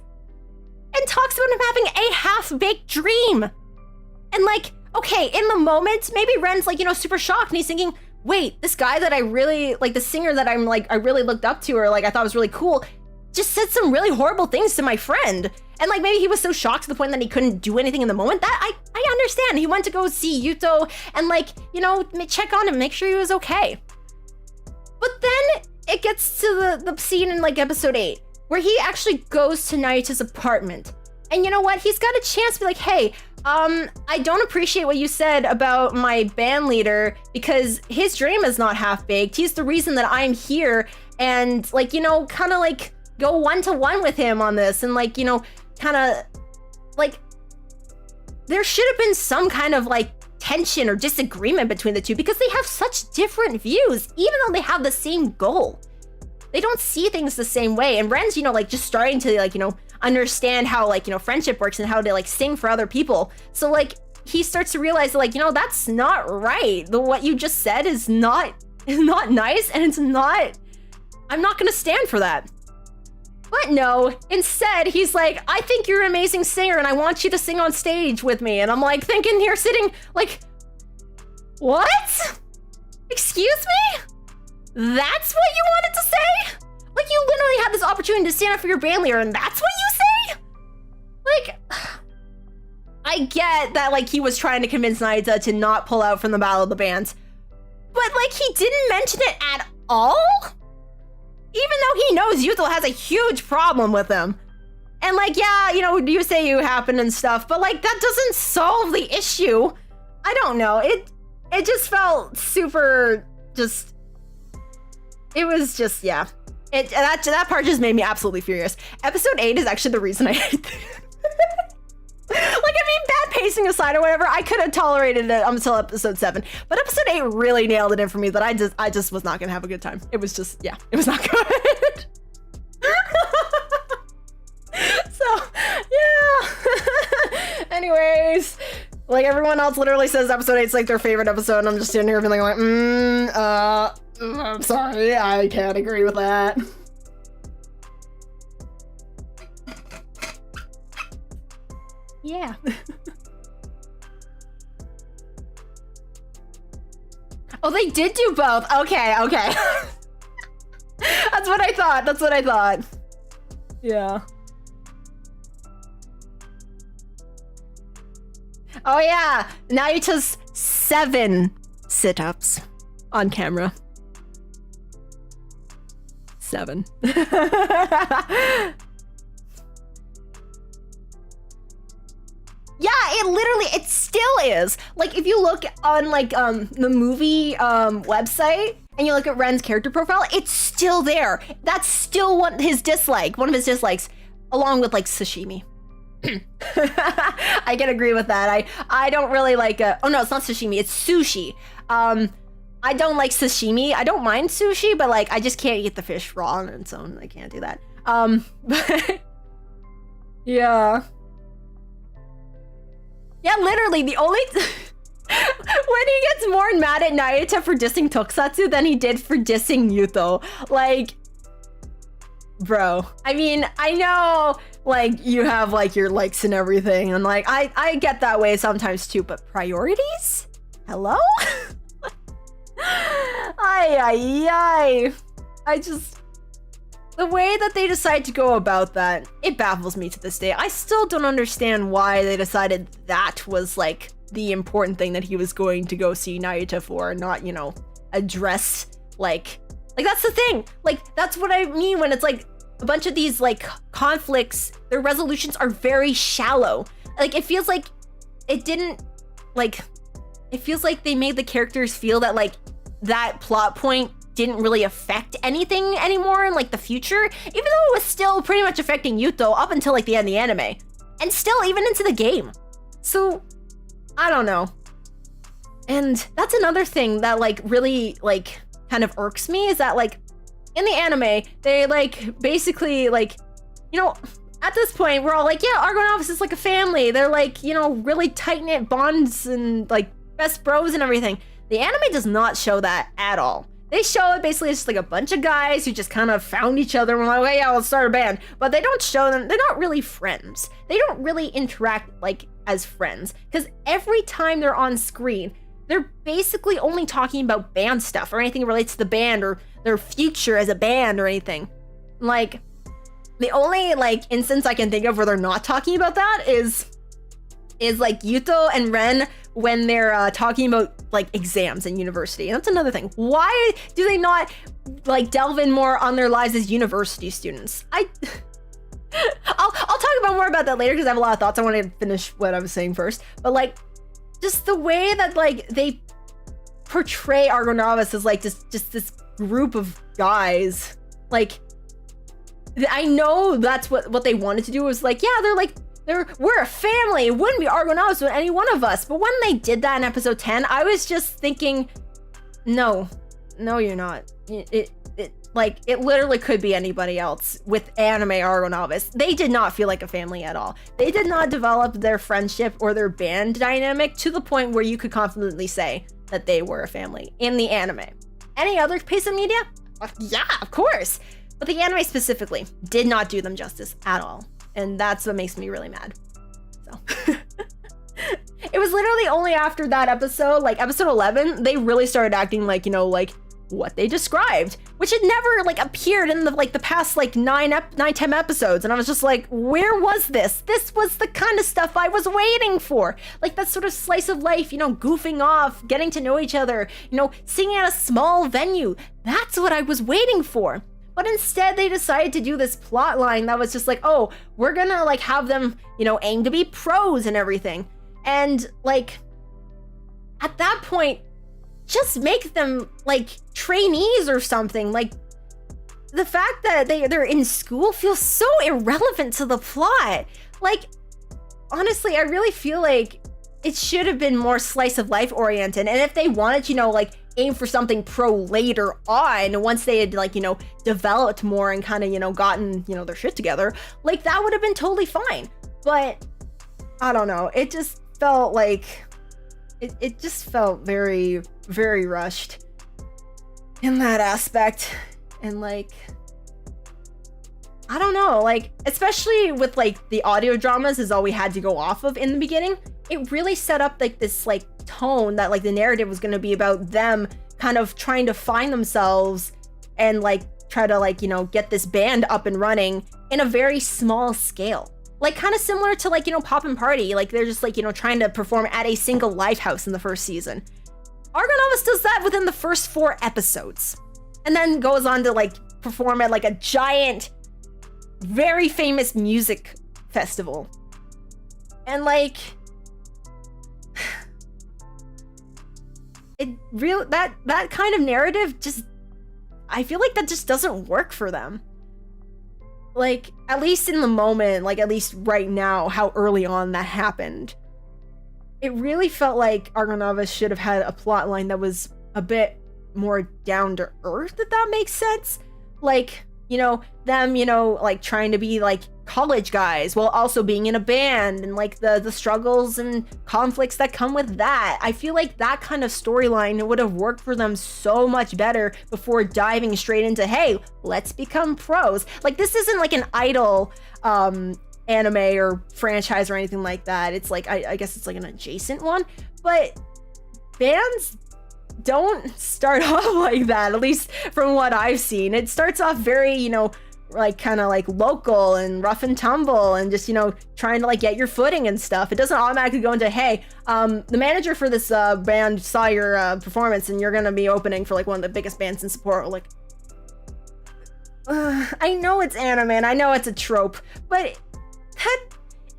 [SPEAKER 2] and talks about him having a half-baked dream. And, like, okay, in the moment, maybe Ren's, like, you know, super shocked and he's thinking, wait, this guy that I really, like, the singer that I'm, like, I really looked up to or, like, I thought was really cool, just said some really horrible things to my friend. And, like, maybe he was so shocked to the point that he couldn't do anything in the moment. That, I understand. He went to go see Yuto and, like, you know, check on him, make sure he was okay. But then it gets to the scene in, like, episode 8, where he actually goes to Naita's apartment. And you know what? He's got a chance to be like, hey, I don't appreciate what you said about my band leader because his dream is not half-baked. He's the reason that I'm here. And, like, you know, kind of, like, go one-to-one with him on this. And, like, you know, kind of, like, there should have been some kind of, like, tension or disagreement between the two because they have such different views, even though they have the same goal. they don't see things the same way. And Ren's, you know, like just starting to like, you know, understand how like, you know, friendship works and how to like sing for other people. So like he starts to realize that, like, you know, that's not right. What you just said is not nice, and it's not, I'm not gonna stand for that. But no, instead he's like, I think you're an amazing singer and I want you to sing on stage with me. And I'm like thinking here sitting like, what? Excuse me? That's what you wanted to say? Like, you literally had this opportunity to stand up for your band leader and that's what you say? Like, I get that like he was trying to convince Naita to not pull out from the Battle of the Bands, but like he didn't mention it at all? Even though he knows Yuto has a huge problem with him. And like, yeah, you know, you say you happen and stuff, but like that doesn't solve the issue. I don't know. It just felt super just, it was just, yeah. That part just made me absolutely furious. Episode 8 is actually the reason I hate this. Like, I mean, bad pacing aside or whatever, I could have tolerated it until episode 7. But episode 8 really nailed it in for me that I just was not gonna have a good time. It was just, yeah, it was not good. So, yeah. Anyways, like everyone else literally says episode 8's like their favorite episode, and I'm just sitting here feeling like, I'm sorry, I can't agree with that. Yeah. Oh, they did do both. Okay. That's what I thought. Yeah. Oh yeah, Naita's 7 sit-ups on camera. 7. Yeah, it still is. Like, if you look on like the movie website and you look at Ren's character profile, it's still there. That's still one of his dislikes, along with like sashimi. I can agree with that. I don't really like oh no, it's not sashimi, it's sushi. I don't like sashimi. I don't mind sushi, but like I just can't eat the fish raw on its own. I can't do that. But yeah. Yeah, literally, the only when he gets more mad at Naita for dissing Tokusatsu than he did for dissing Yuto. Like, bro. I mean, I know, like, you have, like, your likes and everything, and, like, I get that way sometimes, too, but priorities? Hello? Ay. I just... The way that they decide to go about that, it baffles me to this day. I still don't understand why they decided that was, like, the important thing that he was going to go see Naita for, and not, you know, address, like, that's the thing. Like, that's what I mean when it's, like, a bunch of these, like, conflicts, their resolutions are very shallow. Like, it feels like it didn't, like, it feels like they made the characters feel that, like, that plot point didn't really affect anything anymore in like the future, even though it was still pretty much affecting Yuto up until like the end of the anime, and still even into the game. So I don't know. And that's another thing that like really like kind of irks me, is that like in the anime they like basically like, you know, at this point we're all like, yeah, ARGONAVIS is like a family. They're like, you know, really tight-knit bonds and like best bros and everything. The anime does not show that at all. They show it basically as just like a bunch of guys who just kind of found each other and were like, well, yeah, let's start a band. But they don't show them, they're not really friends. They don't really interact like as friends, because every time they're on screen, they're basically only talking about band stuff or anything that relates to the band or their future as a band or anything. Like, the only like instance I can think of where they're not talking about that is like Yuto and Ren when they're talking about like exams in university. And that's another thing. Why do they not like delve in more on their lives as university students? I'll talk about more about that later because I have a lot of thoughts. I want to finish what I was saying first. But like, just the way that like they portray ARGONAVIS as like just this group of guys. Like, I know that's what they wanted to do, was like, yeah, we're a family. It wouldn't be ARGONAVIS with any one of us. But when they did that in episode 10, I was just thinking, no, you're not. like, it literally could be anybody else with anime ARGONAVIS. They did not feel like a family at all. They did not develop their friendship or their band dynamic to the point where you could confidently say that they were a family in the anime. Any other piece of media? Yeah, of course. But the anime specifically did not do them justice at all. And that's what makes me really mad. So it was literally only after that episode, like episode 11, they really started acting like, you know, like what they described, which had never like appeared in the past like 10 episodes. And I was just like, where was this? This was the kind of stuff I was waiting for. Like that sort of slice of life, you know, goofing off, getting to know each other, you know, singing at a small venue. That's what I was waiting for. But instead they decided to do this plot line that was just like, oh, we're gonna like have them, you know, aim to be pros and everything. And like, at that point, just make them like trainees or something. Like the fact that they're in school feels so irrelevant to the plot. Like, honestly, I really feel like it should have been more slice of life oriented. And if they wanted, you know, like aim for something pro later on, once they had like, you know, developed more and kind of, you know, gotten, you know, their shit together, like that would have been totally fine. But I don't know. It just felt like it just felt very, very rushed in that aspect. And like, I don't know, like, especially with like the audio dramas is all we had to go off of in the beginning. It really set up like this like tone that like the narrative was going to be about them kind of trying to find themselves and like try to like, you know, get this band up and running in a very small scale. Like kind of similar to like, you know, Pop and Party. Like they're just like, you know, trying to perform at a single live house in the first season. ARGONAVIS does that within the first 4 episodes. And then goes on to like perform at like a giant, very famous music festival. And like, that kind of narrative just, I feel like that just doesn't work for them. Like, at least in the moment, like at least right now, how early on that happened, it really felt like ARGONAVIS should have had a plot line that was a bit more down to earth, if that makes sense. Like, you know, them, you know, like trying to be like college guys while also being in a band and like the struggles and conflicts that come with that. I feel like that kind of storyline would have worked for them so much better before diving straight into, hey, let's become pros. Like this isn't like an idol anime or franchise or anything like that. It's like, I guess it's like an adjacent one, but bands don't start off like that, at least from what I've seen. It starts off very, you know, like kind of like local and rough and tumble and just, you know, trying to like get your footing and stuff. It doesn't automatically go into, hey, the manager for this band saw your performance and you're gonna be opening for like one of the biggest bands in support. Like, I know it's anime and I know it's a trope, but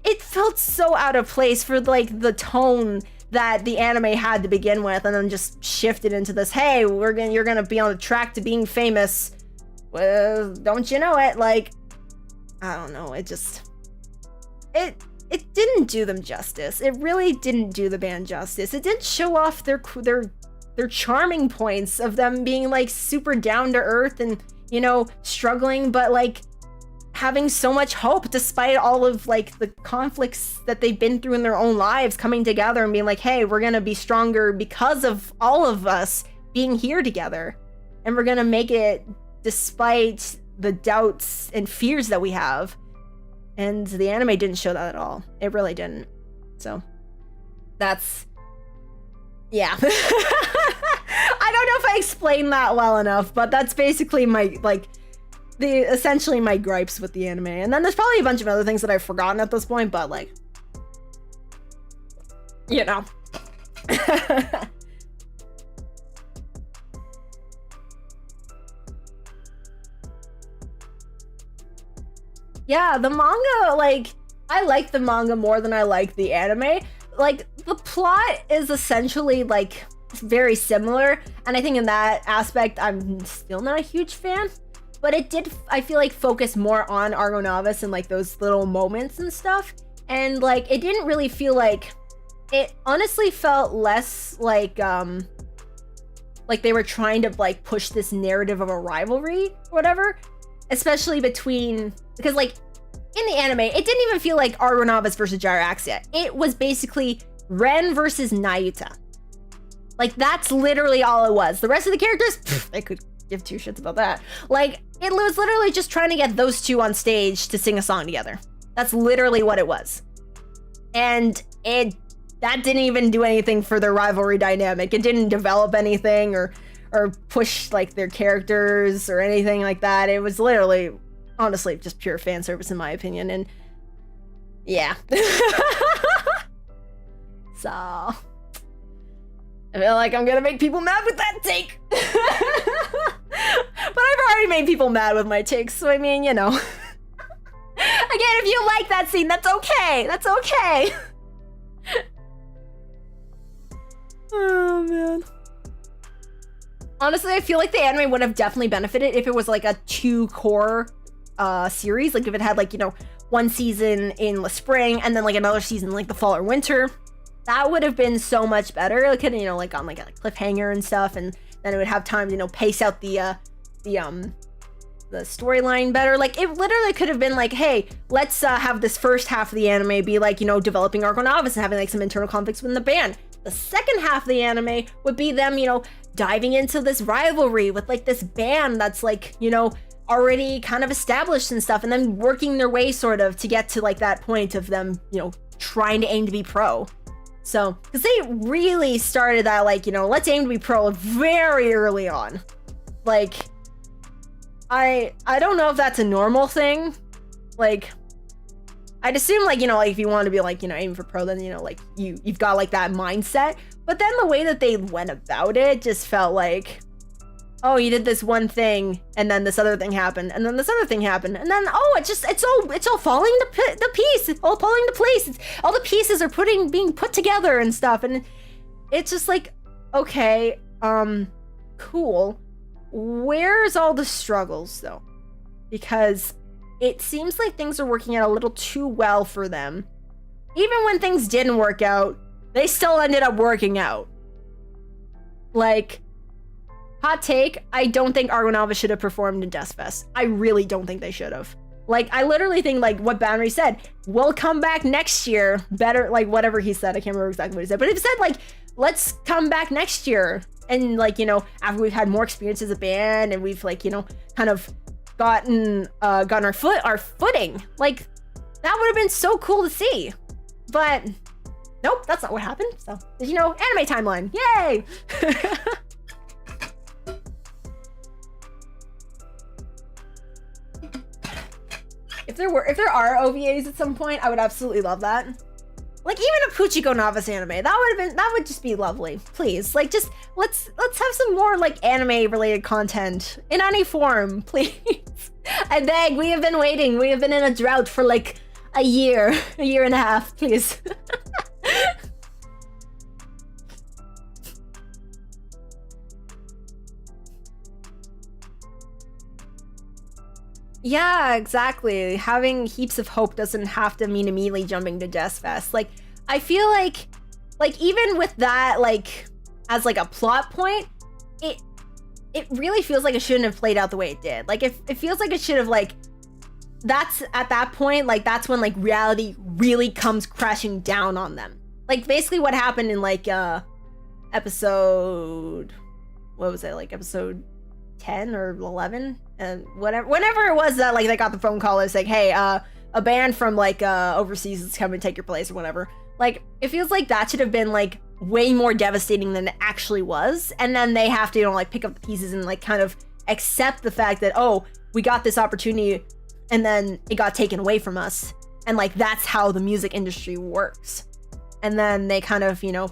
[SPEAKER 2] it felt so out of place for like the tone that the anime had to begin with, and then just shifted into this, hey, you're gonna be on the track to being famous. Well, don't you know it? Like, I don't know. It didn't do them justice. It really didn't do the band justice. It didn't show off their charming points of them being like super down to earth and, you know, struggling, but like having so much hope despite all of like the conflicts that they've been through in their own lives, coming together and being like, hey, we're gonna be stronger because of all of us being here together, and we're gonna make it despite the doubts and fears that we have. And the anime didn't show that at all. It really didn't. So that's, yeah. I don't know if I explained that well enough, but that's basically my like essentially my gripes with the anime. And then there's probably a bunch of other things that I've forgotten at this point, but like, you know. Yeah, the manga, like, I like the manga more than I like the anime. Like, the plot is essentially like very similar, and I think in that aspect I'm still not a huge fan. But it did, I feel like, focus more on ARGONAVIS and like those little moments and stuff. And like, it didn't really feel like, it honestly felt less like like they were trying to like push this narrative of a rivalry or whatever, especially between, because like in the anime, it didn't even feel like ARGONAVIS versus Gyraxia. It was basically Ren versus Nayuta. Like that's literally all it was. The rest of the characters, they could give two shits about that. Like it was literally just trying to get those two on stage to sing a song together. That's literally what it was. And that didn't even do anything for their rivalry dynamic. It didn't develop anything or push like their characters or anything like that. It was literally, honestly, just pure fan service in my opinion. And yeah. So I feel like I'm gonna make people mad with that take. But I've already made people mad with my takes, so I mean, you know. Again, if you like that scene, that's okay. That's okay. Oh man. Honestly, I feel like the anime would have definitely benefited if it was like a 2-core series. Like if it had like, you know, one season in the spring and then like another season in like the fall or winter. That would have been so much better. It could, you know, like on like a cliffhanger and stuff, and then it would have time to, you know, pace out the storyline better. Like it literally could have been like, hey, let's have this first half of the anime be like, you know, developing ARGONAVIS and having like some internal conflicts within the band. The second half of the anime would be them, you know, diving into this rivalry with like this band that's like, you know, already kind of established and stuff, and then working their way sort of to get to like that point of them, you know, trying to aim to be pro. So, because they really started that, like, you know, let's aim to be pro very early on. Like, I don't know if that's a normal thing. Like, I'd assume, like, you know, like, if you want to be, like, you know, aiming for pro, then, you know, like, you've got, like, that mindset. But then the way that they went about it just felt like, oh, you did this one thing, and then this other thing happened, and then this other thing happened, and then, oh, it's all falling to piece, it's all falling to place, all the pieces are being put together and stuff, and it's just like, okay, cool. Where's all the struggles, though? Because it seems like things are working out a little too well for them. Even when things didn't work out, they still ended up working out. Like, hot take, I don't think ARGONAVIS should have performed in Deathfest. I really don't think they should have. Like, I literally think, like, what Banry said, we'll come back next year, better, like, whatever he said, I can't remember exactly what he said, but he said, like, let's come back next year, and, like, you know, after we've had more experience as a band, and we've, like, you know, kind of gotten our footing, like, that would have been so cool to see, but nope, that's not what happened, so, you know, anime timeline, yay! If there are OVAs at some point, I would absolutely love that. Like even a Puchiko Novice anime, that would just be lovely. Please, like just let's have some more like anime related content in any form, please. I beg. We have been waiting. We have been in a drought for like a year and a half. Please. Yeah, exactly. Having heaps of hope doesn't have to mean immediately jumping to Deathfest. Like, I feel like even with that, like, as like a plot point, it really feels like it shouldn't have played out the way it did. Like, it feels like it should have, like, that's, at that point, like, that's when, like, reality really comes crashing down on them. Like, basically what happened in, like, episode, what was it, like, episode 10 or 11? And whenever it was that like they got the phone call, it's like, hey, a band from like overseas is coming to take your place or whatever. Like it feels like that should have been like way more devastating than it actually was, and then they have to, you know, like pick up the pieces and like kind of accept the fact that, oh, we got this opportunity and then it got taken away from us, and like that's how the music industry works. And then they kind of, you know,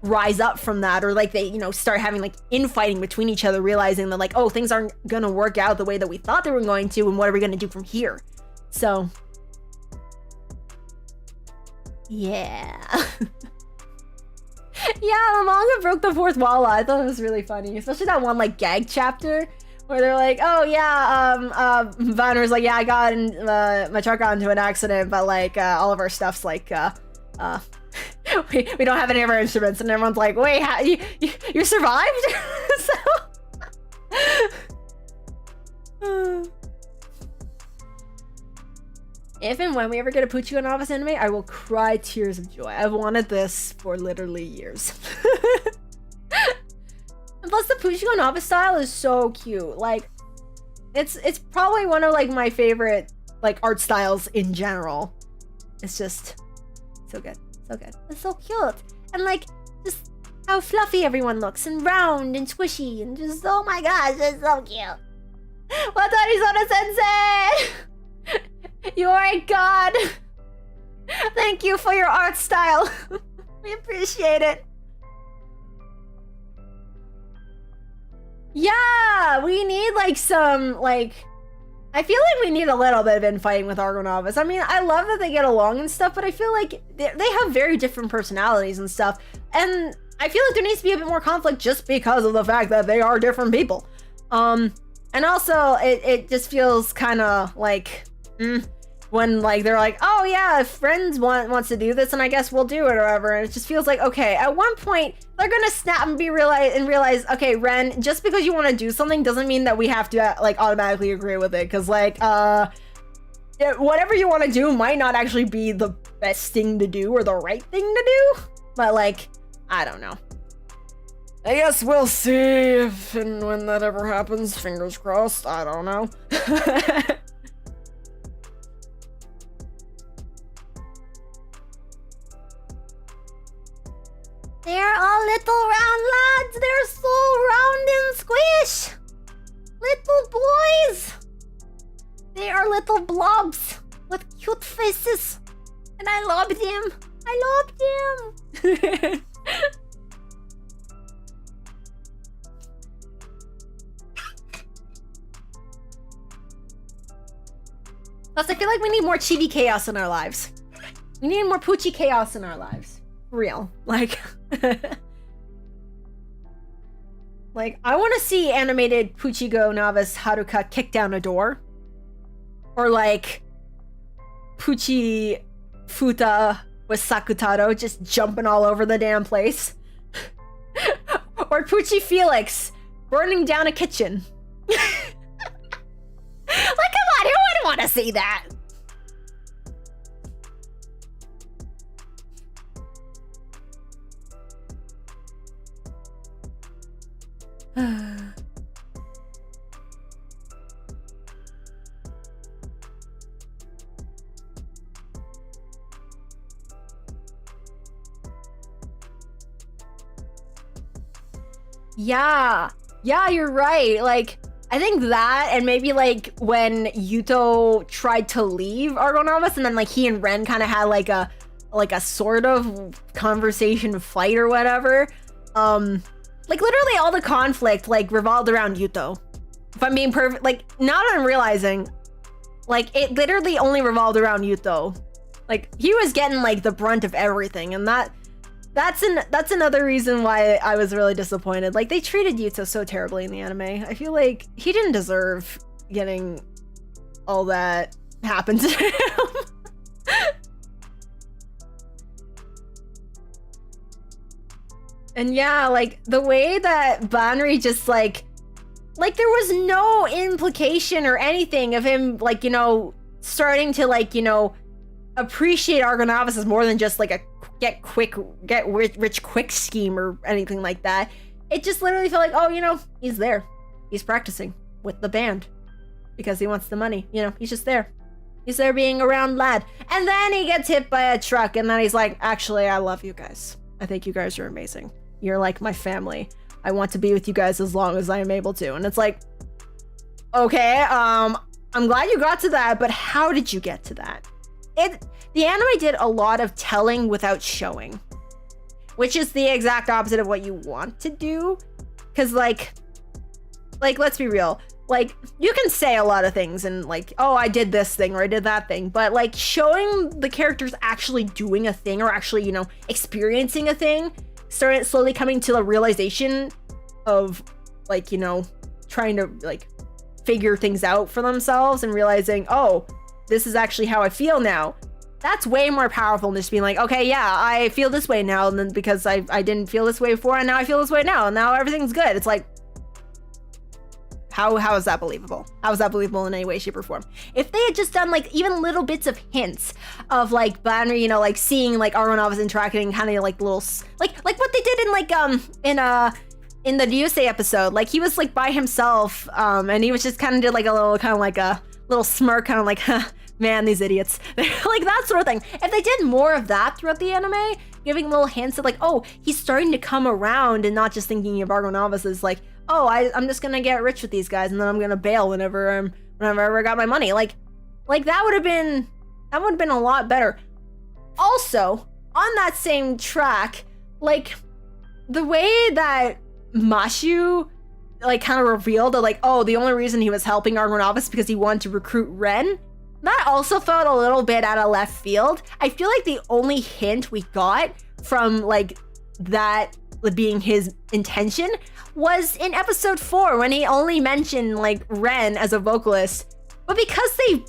[SPEAKER 2] rise up from that, or like they, you know, start having like infighting between each other, realizing that like, oh, things aren't gonna work out the way that we thought they were going to, and what are we gonna do from here? So yeah. Yeah, the manga broke the fourth wall. I thought it was really funny, especially that one like gag chapter where they're like, oh yeah, Vanner's like, yeah, I got in, my truck got into an accident, but like all of our stuff's like we don't have any of our instruments, and everyone's like, wait, how, you survived? So if and when we ever get a ARGONAVIS anime, I will cry tears of joy. I've wanted this for literally years. And plus the ARGONAVIS style is so cute. Like, it's probably one of like my favorite like art styles in general. It's just so good. So good. It's so cute. And like just how fluffy everyone looks and round and squishy and just, oh my gosh, it's so cute. Watarisona sensei! You are a god! Thank you for your art style. We appreciate it. Yeah, we need like some like, I feel like we need a little bit of infighting with ARGONAVIS. I mean, I love that they get along and stuff, but I feel like they have very different personalities and stuff. And I feel like there needs to be a bit more conflict just because of the fact that they are different people. And also it just feels kind of like, when like they're like, oh yeah, if friends wants to do this, and I guess we'll do it or whatever, and it just feels like, okay, at one point they're gonna snap and realize, okay, Ren, just because you want to do something doesn't mean that we have to like automatically agree with it, because like whatever you want to do might not actually be the best thing to do or the right thing to do, but like, I don't know. I guess we'll see if and when that ever happens. Fingers crossed. I don't know. They're all little round lads. They're so round and squish. Little boys. They are little blobs with cute faces. And I loved him. I loved him. Plus, I feel like we need more chibi chaos in our lives. We need more Poochie chaos in our lives. For real. Like... like, I want to see animated ARGONAVIS Haruka kick down a door. Or like... Poochie Futa with Sakutaro just jumping all over the damn place. Or Poochie Felix burning down a kitchen. Like, come on, who wouldn't want to see that? Yeah, you're right. Like, I think that, and maybe like when Yuto tried to leave ARGONAVIS, and then like he and Ren kind of had like a sort of conversation fight or whatever. Like literally all the conflict like revolved around Yuto. If I'm being perfect, like now that I'm realizing, like it literally only revolved around Yuto. Like he was getting like the brunt of everything, and that's another reason why I was really disappointed. Like they treated Yuto so terribly in the anime. I feel like he didn't deserve getting all that happen to him. And yeah, like the way that Banri just like there was no implication or anything of him like, you know, starting to like, you know, appreciate ARGONAVIS as more than just like a get rich quick scheme or anything like that. It just literally felt like, oh, you know, he's there. He's practicing with the band because he wants the money. You know, he's just there. He's there being a round lad. And then he gets hit by a truck, and then he's like, actually, I love you guys. I think you guys are amazing. You're like my family. I want to be with you guys as long as I am able to. And it's like, okay, I'm glad you got to that, but how did you get to that? The anime did a lot of telling without showing, which is the exact opposite of what you want to do. Cause like let's be real. Like you can say a lot of things and like, oh, I did this thing or I did that thing, but like showing the characters actually doing a thing or actually, you know, experiencing a thing, slowly coming to the realization of like, you know, trying to like figure things out for themselves and realizing, oh, this is actually how I feel now. that's way more powerful than just being like, okay, yeah, I feel this way now, and then because I didn't feel this way before, and now I feel this way now, and now everything's good. It's like, how is that believable? How is that believable in any way, shape, or form? If they had just done like even little bits of hints of like Banry, you know, like seeing like ARGONAVIS interacting, kind of like little like what they did in like in the Ryusei episode, like he was like by himself, and he was just kind of did like a little kind of like a little smirk, kind of like, huh, man, these idiots, like that sort of thing. If they did more of that throughout the anime, giving little hints of like, oh, he's starting to come around, and not just thinking of ARGONAVIS as like, oh, I'm just gonna get rich with these guys, and then I'm gonna bail whenever I got my money. Like that would have been a lot better. Also, on that same track, like the way that Mashu like kind of revealed that like, oh, the only reason he was helping ARGONAVIS because he wanted to recruit Ren, that also felt a little bit out of left field. I feel like the only hint we got from like that being his intention was in episode 4 when he only mentioned like Ren as a vocalist. But because they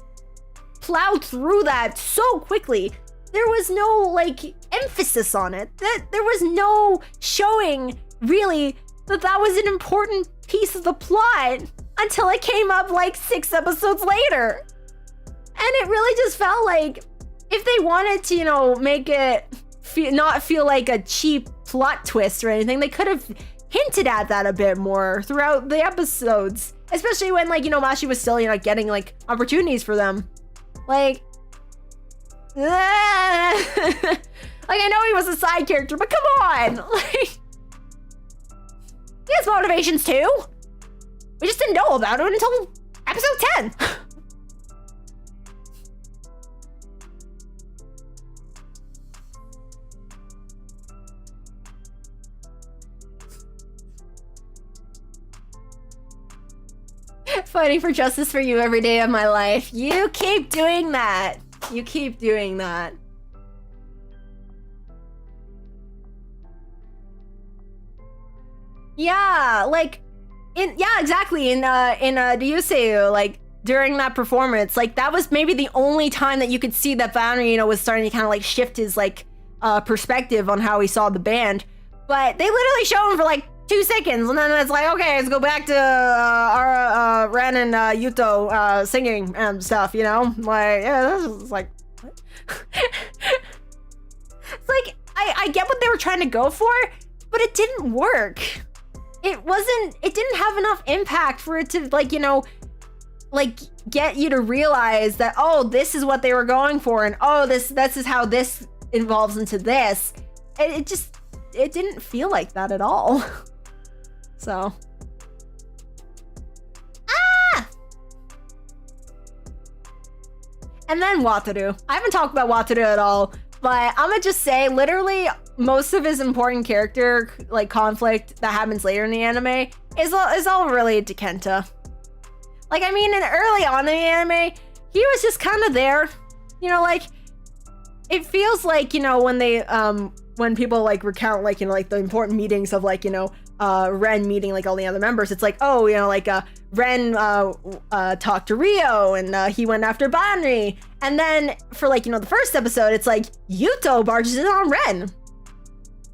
[SPEAKER 2] plowed through that so quickly, there was no like emphasis on it. That there was no showing really that was an important piece of the plot until it came up like 6 episodes later. And it really just felt like if they wanted to, you know, make it not feel like a cheap plot twist or anything, they could have hinted at that a bit more throughout the episodes, especially when like, you know, Mashi was still, you know, getting like opportunities for them. Like, like I know he was a side character, but come on, like he has motivations too. We just didn't know about it until episode 10. Fighting for justice for you every day of my life. You keep doing that. You keep doing that. Yeah, like exactly. In Ryusei, like during that performance, like that was maybe the only time that you could see that Banry, you know, was starting to kind of like shift his like perspective on how he saw the band. But they literally show him for like 2 seconds, and then it's like, okay, let's go back to our Ren and Yuto singing and stuff, you know? Like, yeah, this is like, what? It's like, I get what they were trying to go for, but it didn't work. It didn't have enough impact for it to, like, you know, like, get you to realize that, oh, this is what they were going for, and oh, this is how this evolves into this. It didn't feel like that at all. So. And then Wataru. I haven't talked about Wataru at all, but I'm gonna just say, literally, most of his important character, like, conflict that happens later in the anime is all related to Kenta. Like, I mean, early on in the anime, he was just kind of there. You know, like, it feels like, you know, when they, when people, like, recount, like, you know, like, the important meetings of, like, you know, Ren meeting, like, all the other members, it's like, oh, you know, like, Ren talked to Rio, and he went after Banri. And then, for, like, you know, the first episode, it's like, Yuto barges in on Ren.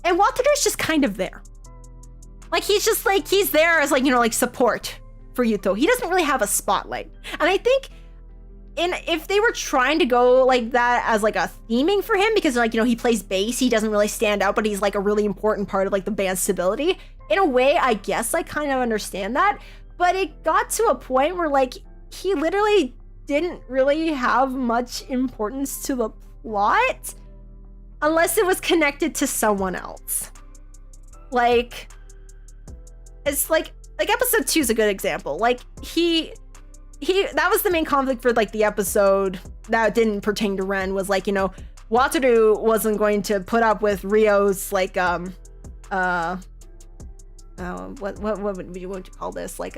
[SPEAKER 2] And Wataru's just kind of there. Like, he's just, like, he's there as, like, you know, like, support for Yuto. He doesn't really have a spotlight. And I think if they were trying to go like that as like a theming for him, because like, you know, he plays bass, he doesn't really stand out, but he's like a really important part of like the band's stability. In a way, I guess I kind of understand that, but it got to a point where like he literally didn't really have much importance to the plot unless it was connected to someone else. Like, it's like episode 2 is a good example. Like that was the main conflict for like the episode that didn't pertain to Ren, was like, you know, Wataru wasn't going to put up with Rio's like what would you call this, like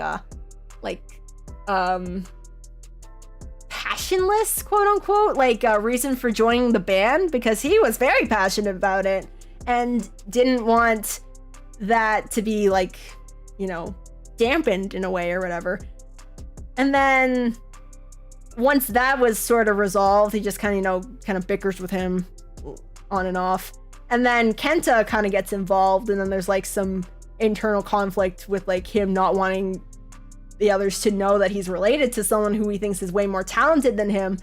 [SPEAKER 2] passionless, quote unquote, like reason for joining the band, because he was very passionate about it and didn't want that to be like, you know, dampened in a way or whatever. And then once that was sort of resolved, he just kind of bickers with him on and off. And then Kenta kind of gets involved, and then there's like some internal conflict with like him not wanting the others to know that he's related to someone who he thinks is way more talented than him.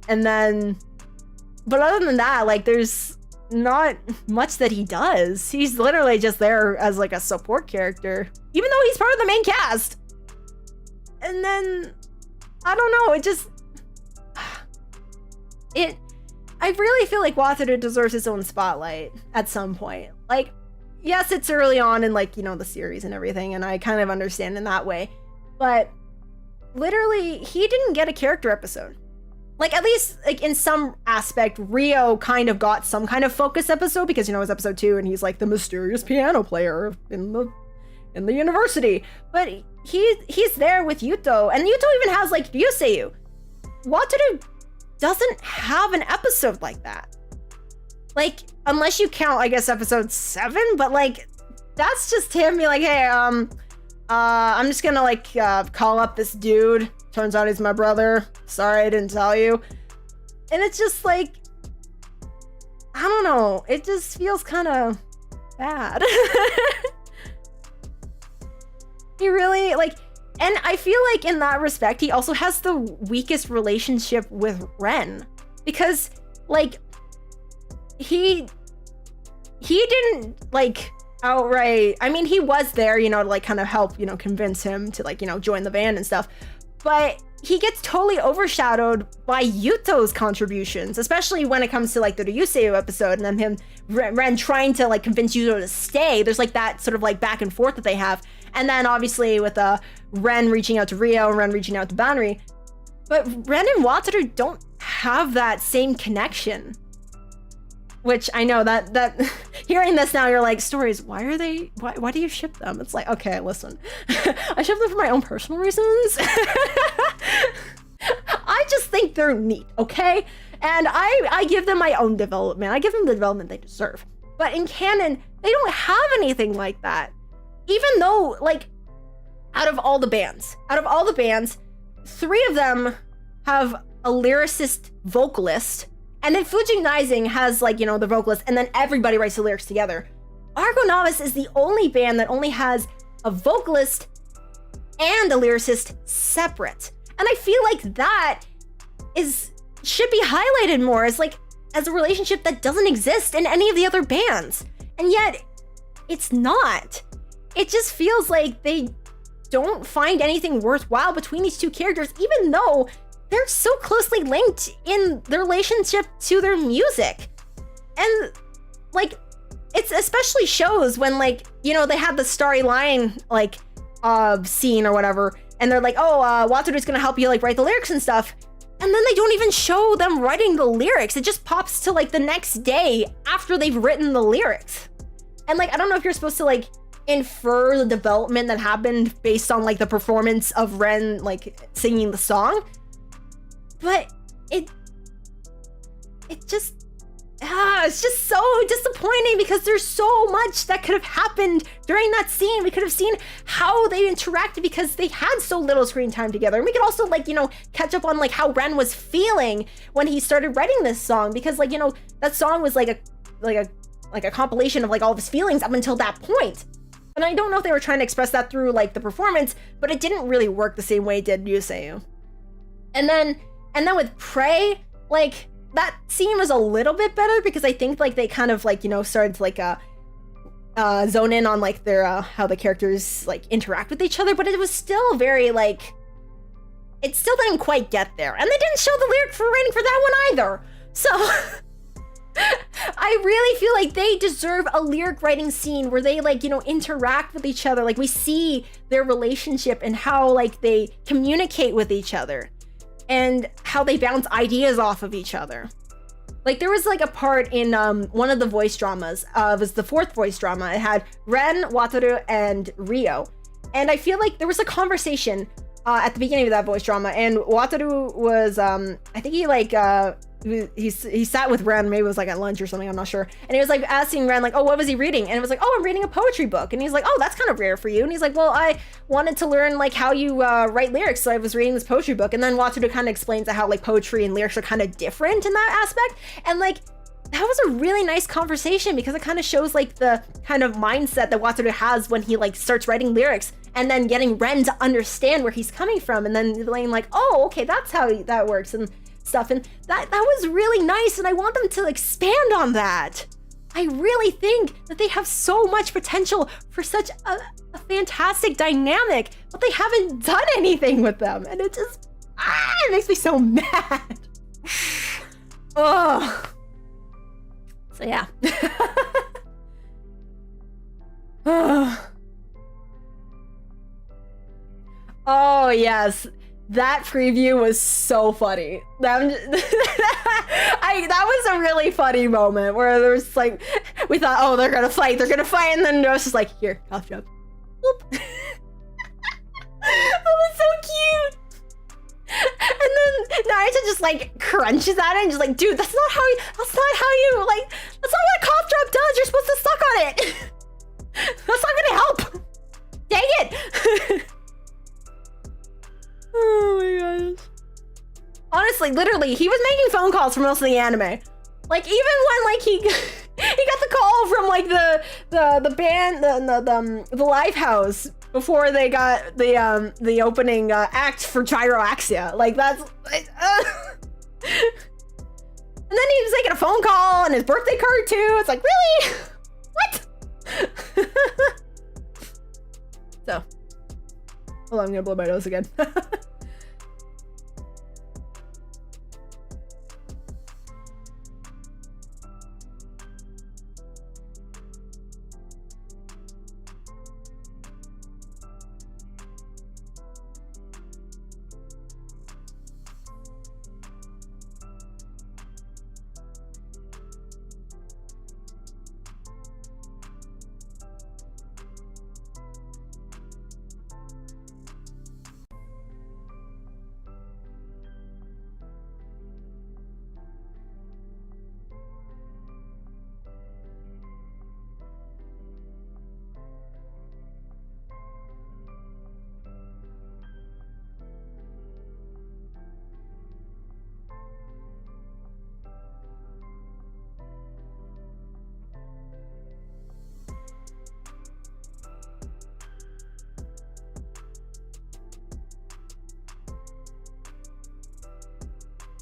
[SPEAKER 2] And then, but other than that, like there's not much that he does. He's literally just there as like a support character, even though he's part of the main cast. And then, I don't know, I really feel like Wataru deserves his own spotlight at some point. Like, yes, it's early on in like, the series and everything, and I kind of understand in that way, but literally he didn't get a character episode. Like, at least like in some aspect, Rio kind of got some kind of focus episode because, it was episode 2 and he's like the mysterious piano player in the university. But he's there with Yuto, and Yuto even has like Ryuseiyu. Wataru doesn't have an episode like that. Like, unless you count, I guess, episode 7, but like that's just him being like, hey, I'm just gonna like call up this dude. Turns out he's my brother. Sorry, I didn't tell you. And it's just like, I don't know. It just feels kind of bad. He really like, and I feel like in that respect, he also has the weakest relationship with Ren, because like he didn't like outright. I mean, he was there, to like kind of help, convince him to like, join the band and stuff. But he gets totally overshadowed by Yuto's contributions, especially when it comes to like the Ryuseiyu episode, and then Ren trying to like convince Yuto to stay. There's like that sort of like back and forth that they have. And then obviously with Ren reaching out to Rio and Ren reaching out to Banri. But Ren and Wataru don't have that same connection. Which I know that hearing this now, you're like, Stories, why do you ship them? It's like, okay, listen, I ship them for my own personal reasons. I just think they're neat, okay? And I give them my own development. I give them the development they deserve. But in canon, they don't have anything like that. Even though, like, out of all the bands, 3 of them have a lyricist vocalist. And then Fujinaizing has like, the vocalist, and then everybody writes the lyrics together. ARGONAVIS is the only band that only has a vocalist and a lyricist separate. And I feel like that should be highlighted more as a relationship that doesn't exist in any of the other bands. And yet it's not. It just feels like they don't find anything worthwhile between these two characters, even though they're so closely linked in their relationship to their music. And like, it's especially shows when like, they had the Starry Line like scene or whatever, and they're like, oh, Wataru's gonna help you like write the lyrics and stuff. And then they don't even show them writing the lyrics. It just pops to like the next day after they've written the lyrics. And like, I don't know if you're supposed to like infer the development that happened based on like the performance of Ren like singing the song. But it's just so disappointing because there's so much that could have happened during that scene. We could have seen how they interacted because they had so little screen time together. And we could also like, catch up on like how Ren was feeling when he started writing this song, because like, that song was like a compilation of like all of his feelings up until that point. And I don't know if they were trying to express that through like the performance, but it didn't really work the same way it did Ryuseiyu. And then with Prey, like that scene was a little bit better because I think like they kind of like, started to like zone in on like their how the characters like interact with each other, but it was still very like, it still didn't quite get there. And they didn't show the lyric for writing for that one either. So I really feel like they deserve a lyric writing scene where they like, interact with each other. Like we see their relationship and how like they communicate with each other and how they bounce ideas off of each other. Like there was like a part in one of the voice dramas, it was the 4th voice drama. It had Ren, Wataru, and Rio. And I feel like there was a conversation at the beginning of that voice drama, and Wataru was, I think he like he sat with Ren, maybe it was like at lunch or something, I'm not sure. And he was like asking Ren, like, oh, what was he reading? And it was like, oh, I'm reading a poetry book. And he's like, oh, that's kind of rare for you. And he's like, well, I wanted to learn like how you write lyrics, so I was reading this poetry book. And then Wataru kind of explains how like poetry and lyrics are kind of different in that aspect. And like, that was a really nice conversation because it kind of shows like the kind of mindset that Wataru has when he like starts writing lyrics, and then getting Ren to understand where he's coming from, and then being like, oh, okay, that's how that works and stuff. And that was really nice, and I want them to expand on that. I really think that they have so much potential for such a fantastic dynamic, but they haven't done anything with them, and it just, it makes me so mad. Ugh. So yeah. Oh yes, that preview was so funny. That was a really funny moment where there was like, we thought, oh, they're gonna fight, and then it was just like, here, cough drop. Whoop. That was so cute. And then Naruto just like crunches at it and just like, dude, that's not how you, that's not what a cough drop does. You're supposed to suck on it. That's not gonna help. Dang it. Oh my gosh. Honestly, literally, he was making phone calls for most of the anime. Like even when like he got the call from like the band, the live house before they got the opening act for Gyroaxia. Like that's and then he was making a phone call and his birthday card too. It's like, really? What? So, hold on, I'm gonna blow my nose again.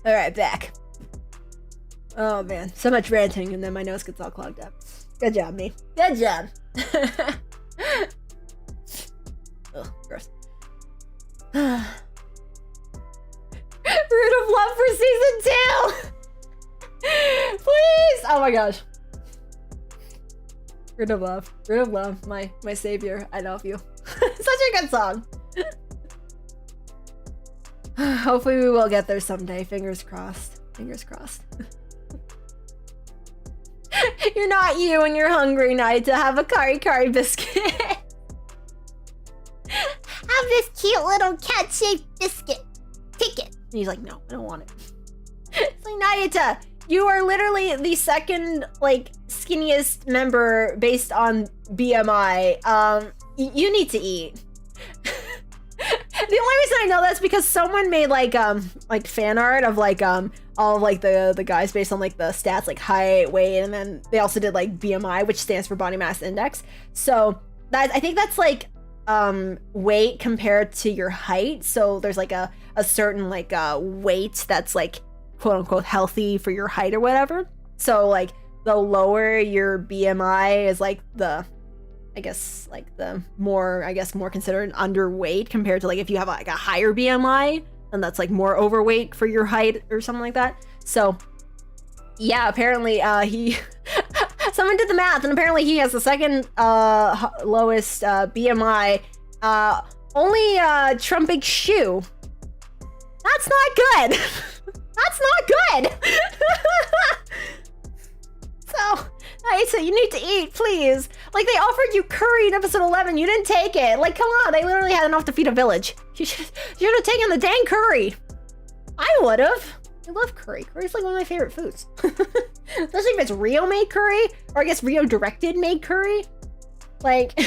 [SPEAKER 2] All right, back. Oh man, so much ranting and then my nose gets all clogged up. Good job, me. Good job. Ugh, gross. Root of Love for season 2! Please! Oh my gosh. Root of Love, my savior. I love you. Such a good song. Hopefully we will get there someday. Fingers crossed. Fingers crossed. You're not you and you're hungry, Night, to have a kari kari biscuit. Have this cute little cat-shaped biscuit. Take it. And he's like, no, I don't want it. It's like, Nayata, you are literally the second, like, skinniest member based on BMI. You need to eat. The only reason I know that's because someone made like fan art of like all of like the guys based on like the stats, like height, weight, and then they also did like BMI, which stands for body mass index. So that, I think that's like weight compared to your height. So there's like a certain like weight that's like quote unquote healthy for your height or whatever. So like the lower your BMI is, like the, I guess like the more, I guess more considered underweight compared to like if you have like a higher BMI, and that's like more overweight for your height or something like that. So yeah, apparently he someone did the math and apparently he has the second lowest BMI, only Trumpig Shoe. That's not good. That's not good. So Aisa, you need to eat, please. Like, they offered you curry in episode 11. You didn't take it. Like, come on. They literally had enough to feed a village. You should have taken the dang curry. I would have. I love curry. Curry's like one of my favorite foods. Especially if it's Rio made curry, or I guess Rio directed made curry. Like, I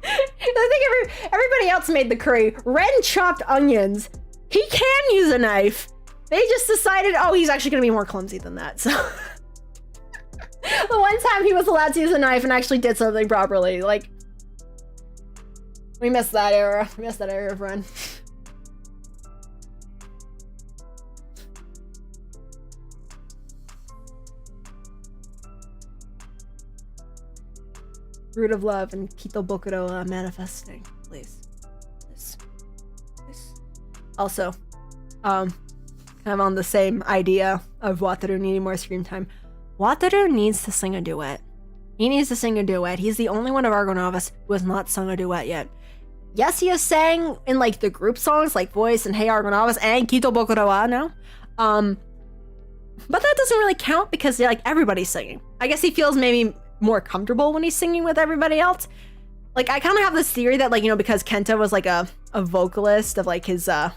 [SPEAKER 2] think everybody else made the curry. Ren chopped onions. He can use a knife. They just decided, oh, he's actually gonna be more clumsy than that, so. The one time he was allowed to use a knife and actually did something properly, like, we missed that era. We missed that era of Ren. Root of love and Kito Bokuro manifesting, please. This. Also, kind of on the same idea of Wataru needing more screen time. Wataru needs to sing a duet. He needs to sing a duet. He's the only one of ARGONAVIS who has not sung a duet yet. Yes, he has sang in like the group songs like Voice and Hey ARGONAVIS and Kito Bokuro wa now. But that doesn't really count because like everybody's singing. I guess he feels maybe more comfortable when he's singing with everybody else. Like I kind of have this theory that like, you know, because Kenta was like a vocalist of like his of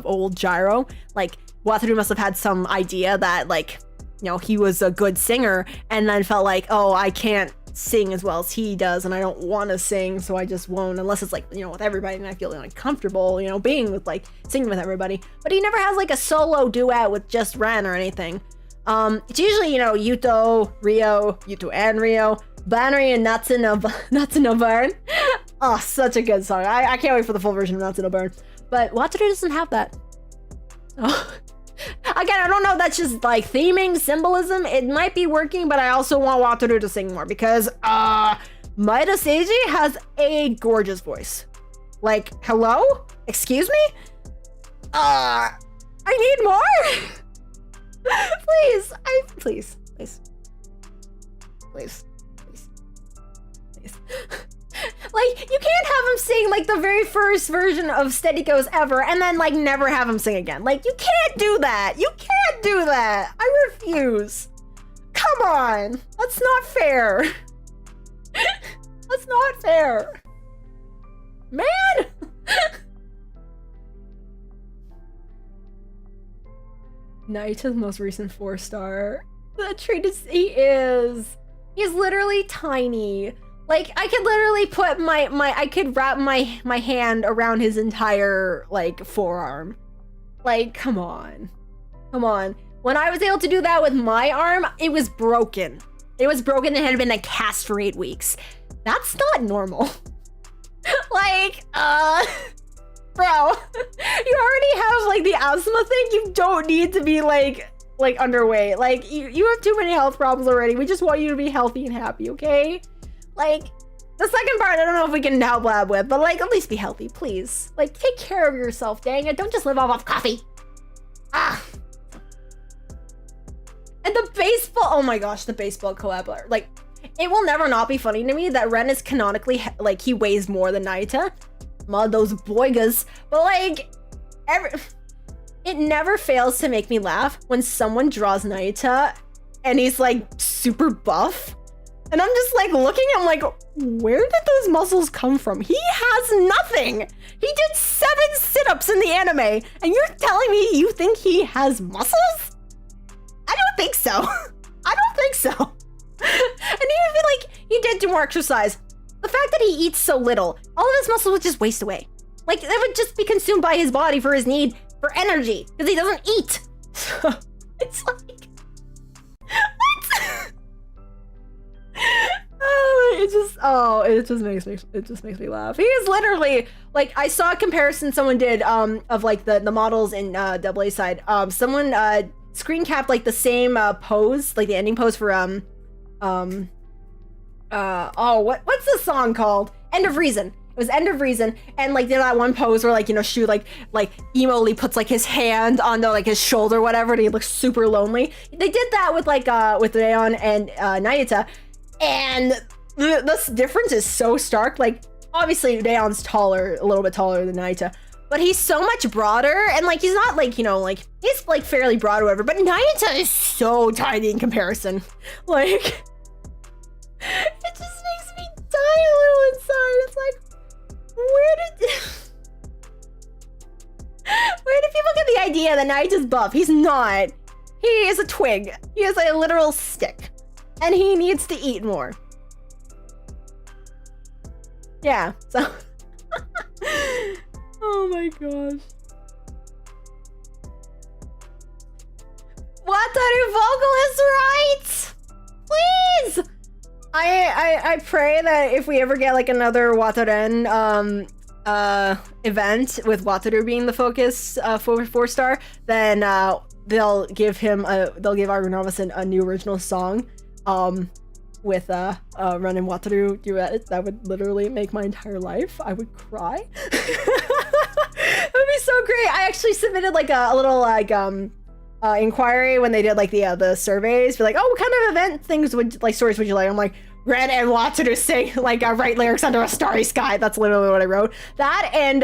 [SPEAKER 2] old Gyro, like Wataru must have had some idea that like, you know, he was a good singer and then felt like, oh, I can't sing as well as he does and I don't want to sing, so I just won't unless it's like, you know, with everybody and I feel like comfortable, you know, being with like singing with everybody. But he never has like a solo duet with just Ren or anything. It's usually, you know, Yuto and Rio, Bannery and Natsu no Burn. Oh, such a good song. I can't wait for the full version of Natsu no Burn. But Wataru doesn't have that. Oh. Again, I don't know if that's just like theming, symbolism. It might be working, but I also want Wataru to sing more because Maeda Seiji has a gorgeous voice. Like, hello? Excuse me? I need more? Please. Like, you can't have him sing like the very first version of Steady Goes ever and then like never have him sing again. Like, you can't do that. You can't do that. I refuse. Come on. That's not fair. That's not fair. Man! Naita's most recent 4-star. The trait is he's literally tiny. Like I could literally put I could wrap my hand around his entire like forearm. Like, come on. When I was able to do that with my arm, it was broken. And had been a cast for 8 weeks. That's not normal. Like, bro, you already have like the asthma thing. You don't need to be like underweight. Like you have too many health problems already. We just want you to be healthy and happy, okay? Like the second part, I don't know if we can help lab with, but like at least be healthy, please. Like take care of yourself, dang it. Don't just live off coffee. Ah. And the baseball, oh my gosh, the baseball collab. Like it will never not be funny to me that Ren is canonically like he weighs more than Naita. Those boygas, but like it never fails to make me laugh when someone draws Naita and he's like super buff and I'm just like looking, I'm like, where did those muscles come from? He has nothing. He did 7 sit-ups in the anime and you're telling me you think he has muscles? I don't think so. And even like he did do more exercise. The fact that he eats so little, all of his muscles would just waste away. Like, they would just be consumed by his body for his need for energy, because he doesn't eat. So, it's like, what? It just makes me laugh. He is literally, like, I saw a comparison someone did of, like, the models in AA side. Someone screen capped, like, the same pose, like, the ending pose for, what's the song called? End of Reason. It was End of Reason, and like did that one pose where like, you know, Shu like emo-ly puts like his hand on the like his shoulder or whatever and he looks super lonely. They did that with like with Rayon and Naita, and this difference is so stark. Like obviously Rayon's taller, a little bit taller than Naita, but he's so much broader, and like he's not like, you know, like he's like fairly broad or whatever, but Naita is so tiny in comparison. Like it just makes me die a little inside. It's like, where did Where do people get the idea that Naito is buff? He's not. He is a twig. He is a literal stick. And he needs to eat more. Yeah, so...
[SPEAKER 1] Oh my gosh.
[SPEAKER 2] Wataru vocalist rights! Please! I pray that if we ever get like another Wataren event with Wataru being the focus for 4-star, then they'll give ARGONAVIS a new original song with Ren and Wataru duet. That would literally make my entire life. I would cry. It would be so great. I actually submitted like a little like inquiry when they did like the surveys, be like, oh, what kind of event things would like stories would you like? I'm like, Ren and Wataru sing like write lyrics under a starry sky. That's literally what I wrote. That and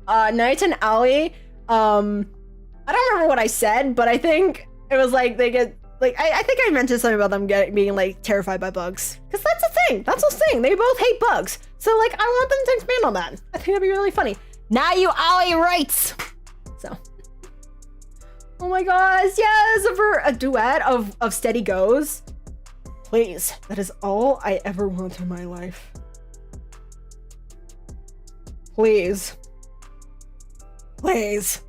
[SPEAKER 2] Night and Aoi. I don't remember what I said, but I think it was like they get like I think I mentioned something about them being like terrified by bugs, because that's a thing. That's a thing. They both hate bugs, so like I want them to expand on that. I think that'd be really funny. Now you Aoi writes. So. Oh my gosh, yes, for a duet of Steady Goes. Please, that is all I ever want in my life. Please. Please.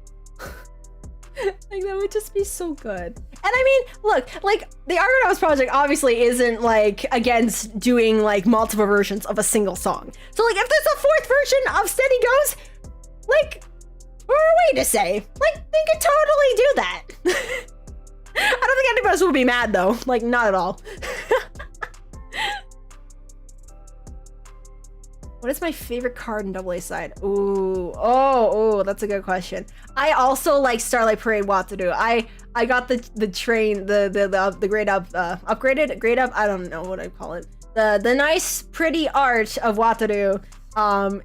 [SPEAKER 2] Like, that would just be so good. And I mean, look, like, the ARGONAVIS project obviously isn't, like, against doing, like, multiple versions of a single song. So, like, if there's a 4th version of Steady Goes, like... Or a way to say, like, they could totally do that. I don't think anybody else will be mad though, like, not at all. What is my favorite card in AA side? Ooh, oh, that's a good question. I also like Starlight Parade Wataru. I got the train, the grade up, upgraded, grade up. I don't know what I call it. The nice, pretty art of Wataru.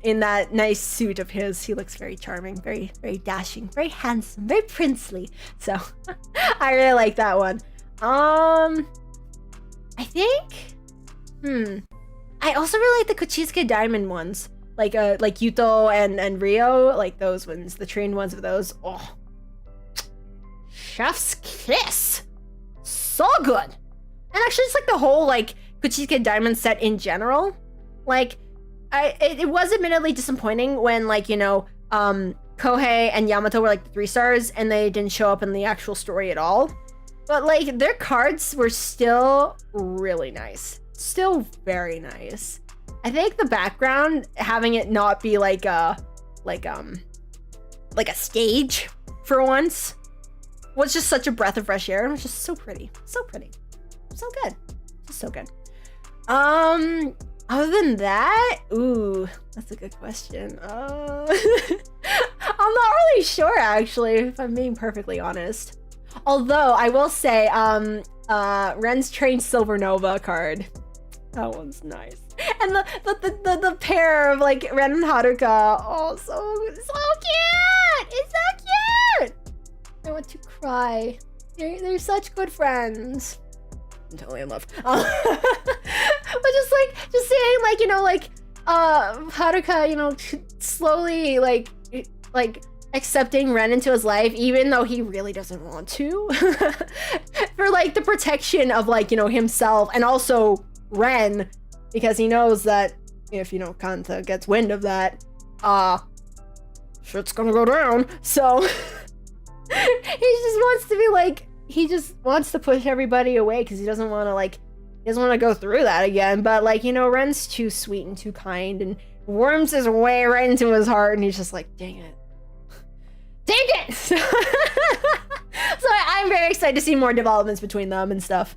[SPEAKER 2] In that nice suit of his. He looks very charming, very, very dashing, very handsome, very princely. So I really like that one. I think, I also really like the Kochisuke Diamond ones, like Yuto and Rio, like those ones, the trained ones of those. Oh, chef's kiss, so good. And actually, it's like the whole like Kochisuke Diamond set in general, like. It was admittedly disappointing when, like, you know, Kohei and Yamato were like the 3 stars and they didn't show up in the actual story at all. But like their cards were still really nice. Still very nice. I think the background, having it not be like a stage for once, was just such a breath of fresh air. It was just so pretty. So pretty. So good. Just so good. Other than that, ooh, that's a good question. I'm not really sure, actually, if I'm being perfectly honest. Although, I will say, Ren's Train Silver Nova card. That one's nice. And the pair of, like, Ren and Haruka. Oh, so cute! It's so cute! I want to cry. They're such good friends. I'm totally in love. But just saying, like, you know, like, Haruka, you know, slowly, like accepting Ren into his life, even though he really doesn't want to, for, like, the protection of, like, you know, himself and also Ren, because he knows that if, you know, Kanta gets wind of that, shit's gonna go down. So he just wants to be like, he just wants to push everybody away because he doesn't want to, like, he doesn't want to go through that again. But, like, you know, Ren's too sweet and too kind and worms his way right into his heart, and he's just like, dang it. Dang it! So I'm very excited to see more developments between them and stuff.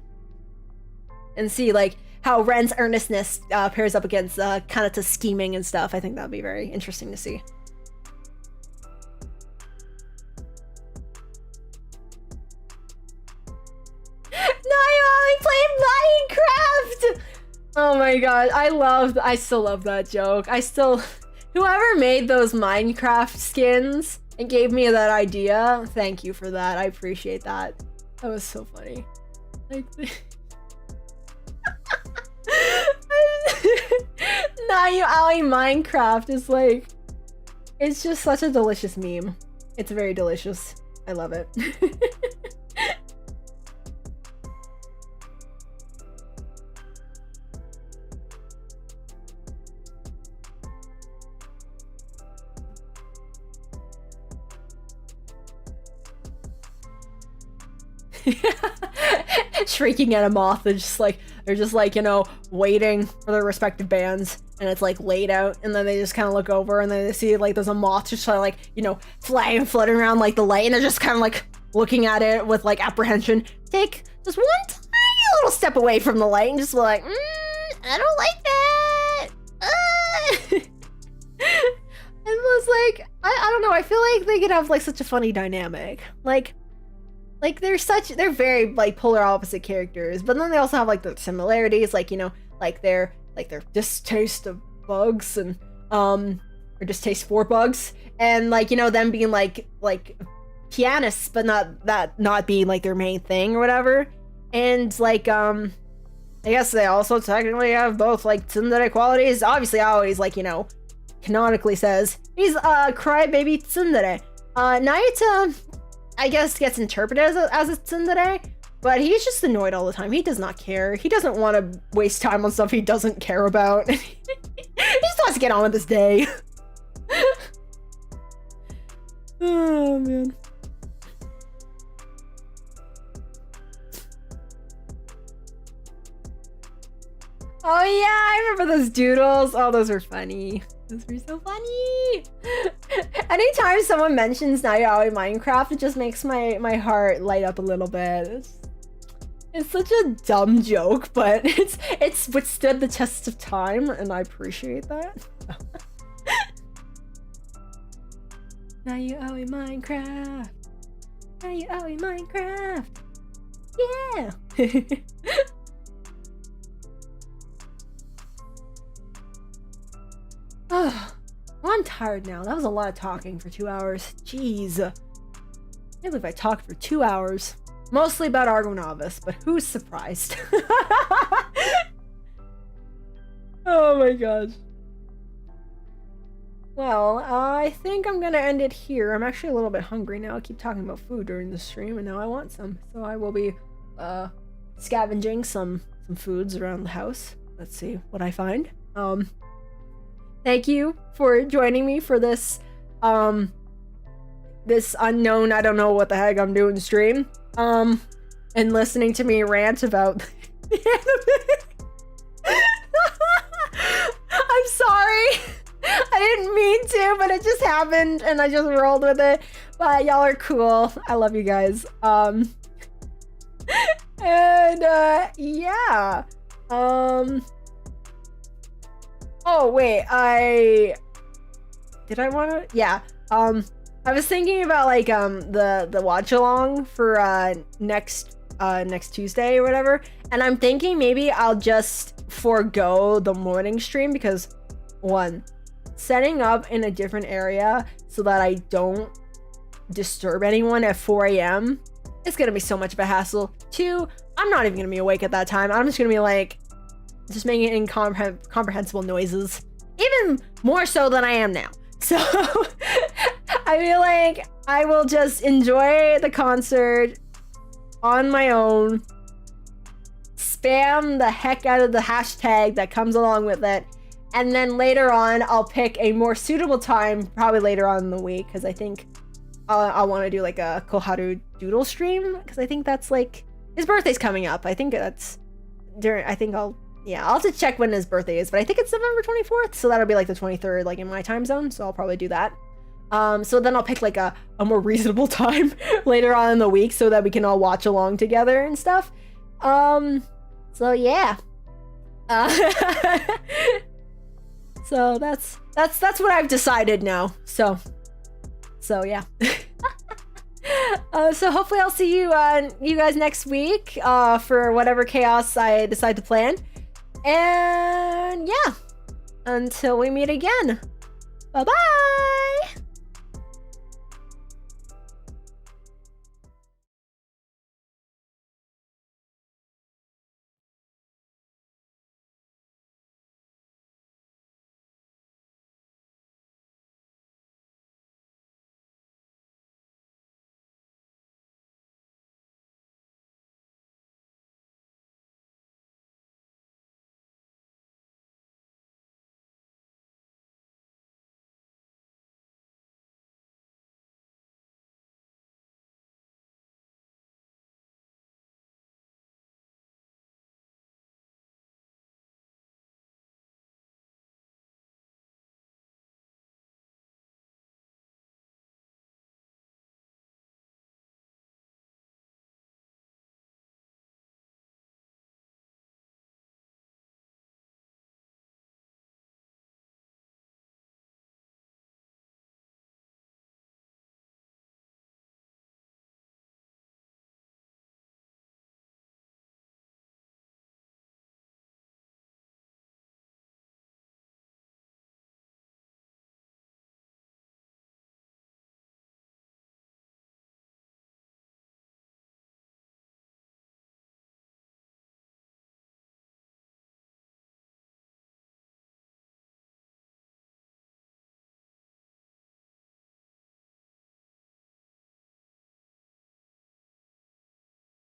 [SPEAKER 2] And see, like, how Ren's earnestness pairs up against Kanata's scheming and stuff. I think that'll be very interesting to see. Minecraft! Oh my god, I still love that joke. Whoever made those Minecraft skins and gave me that idea, thank you for that. I appreciate that. That was so funny. Like, Nayu Ali Minecraft is like, it's just such a delicious meme. It's very delicious. I love it. Shrieking at a moth. They're just like, you know, waiting for their respective bands, and it's like laid out, and then they just kind of look over, and then they see like there's a moth just like, you know, flying and fluttering around like the light, and they're just kind of like looking at it with like apprehension. Take just one tiny little step away from the light and just be like, I don't like that. And was like, I don't know, I feel like they could have like such a funny dynamic. Like they're very like polar opposite characters, but then they also have like the similarities, like, you know, like their distaste of bugs and or distaste for bugs, and like, you know, them being like pianists, but not being like their main thing or whatever. And like I guess they also technically have both like tsundere qualities. Obviously, always, like, you know, canonically says he's crybaby tsundere. Naita, I guess, gets interpreted as a tsundere, but he's just annoyed all the time. He does not care. He doesn't want to waste time on stuff he doesn't care about. He just wants to get on with his day. Oh, man. Oh, yeah, I remember those doodles. Oh, those were funny. Those were so funny. Anytime someone mentions Nayaoi Minecraft, it just makes my heart light up a little bit. It's such a dumb joke, but it's withstood the test of time, and I appreciate that. Nayaoi Minecraft. Nayaoi Minecraft. Yeah. Oh, I'm tired now. That was a lot of talking for 2 hours. Jeez. I can't believe I talked for 2 hours. Mostly about ARGONAVIS, but who's surprised? Oh my gosh. Well, I think I'm gonna end it here. I'm actually a little bit hungry now. I keep talking about food during the stream, and now I want some. So I will be scavenging some foods around the house. Let's see what I find. Thank you for joining me for this this unknown, I don't know what the heck I'm doing stream, and listening to me rant about the anime. I'm sorry. I didn't mean to, but it just happened and I just rolled with it. But y'all are cool. I love you guys. And yeah. Oh wait, I was thinking about like the watch along for next Tuesday or whatever, and I'm thinking maybe I'll just forego the morning stream because, one, setting up in a different area so that I don't disturb anyone at 4 a.m. it's gonna be so much of a hassle. Two, I'm not even gonna be awake at that time. I'm just gonna be like just making incomprehensible noises, even more so than I am now. So I feel like I will just enjoy the concert on my own, spam the heck out of the hashtag that comes along with it, and then later on I'll pick a more suitable time, probably later on in the week, because I think I'll want to do like a Koharu doodle stream, because I think that's like his birthday's coming up. I think that's during, I'll have to check when his birthday is, but I think it's November 24th, so that'll be like the 23rd, like in my time zone, so I'll probably do that. So then I'll pick like a more reasonable time later on in the week so that we can all watch along together and stuff. So yeah. So that's what I've decided now. So yeah. So hopefully I'll see you guys next week for whatever chaos I decide to plan. And yeah, until we meet again. Bye-bye!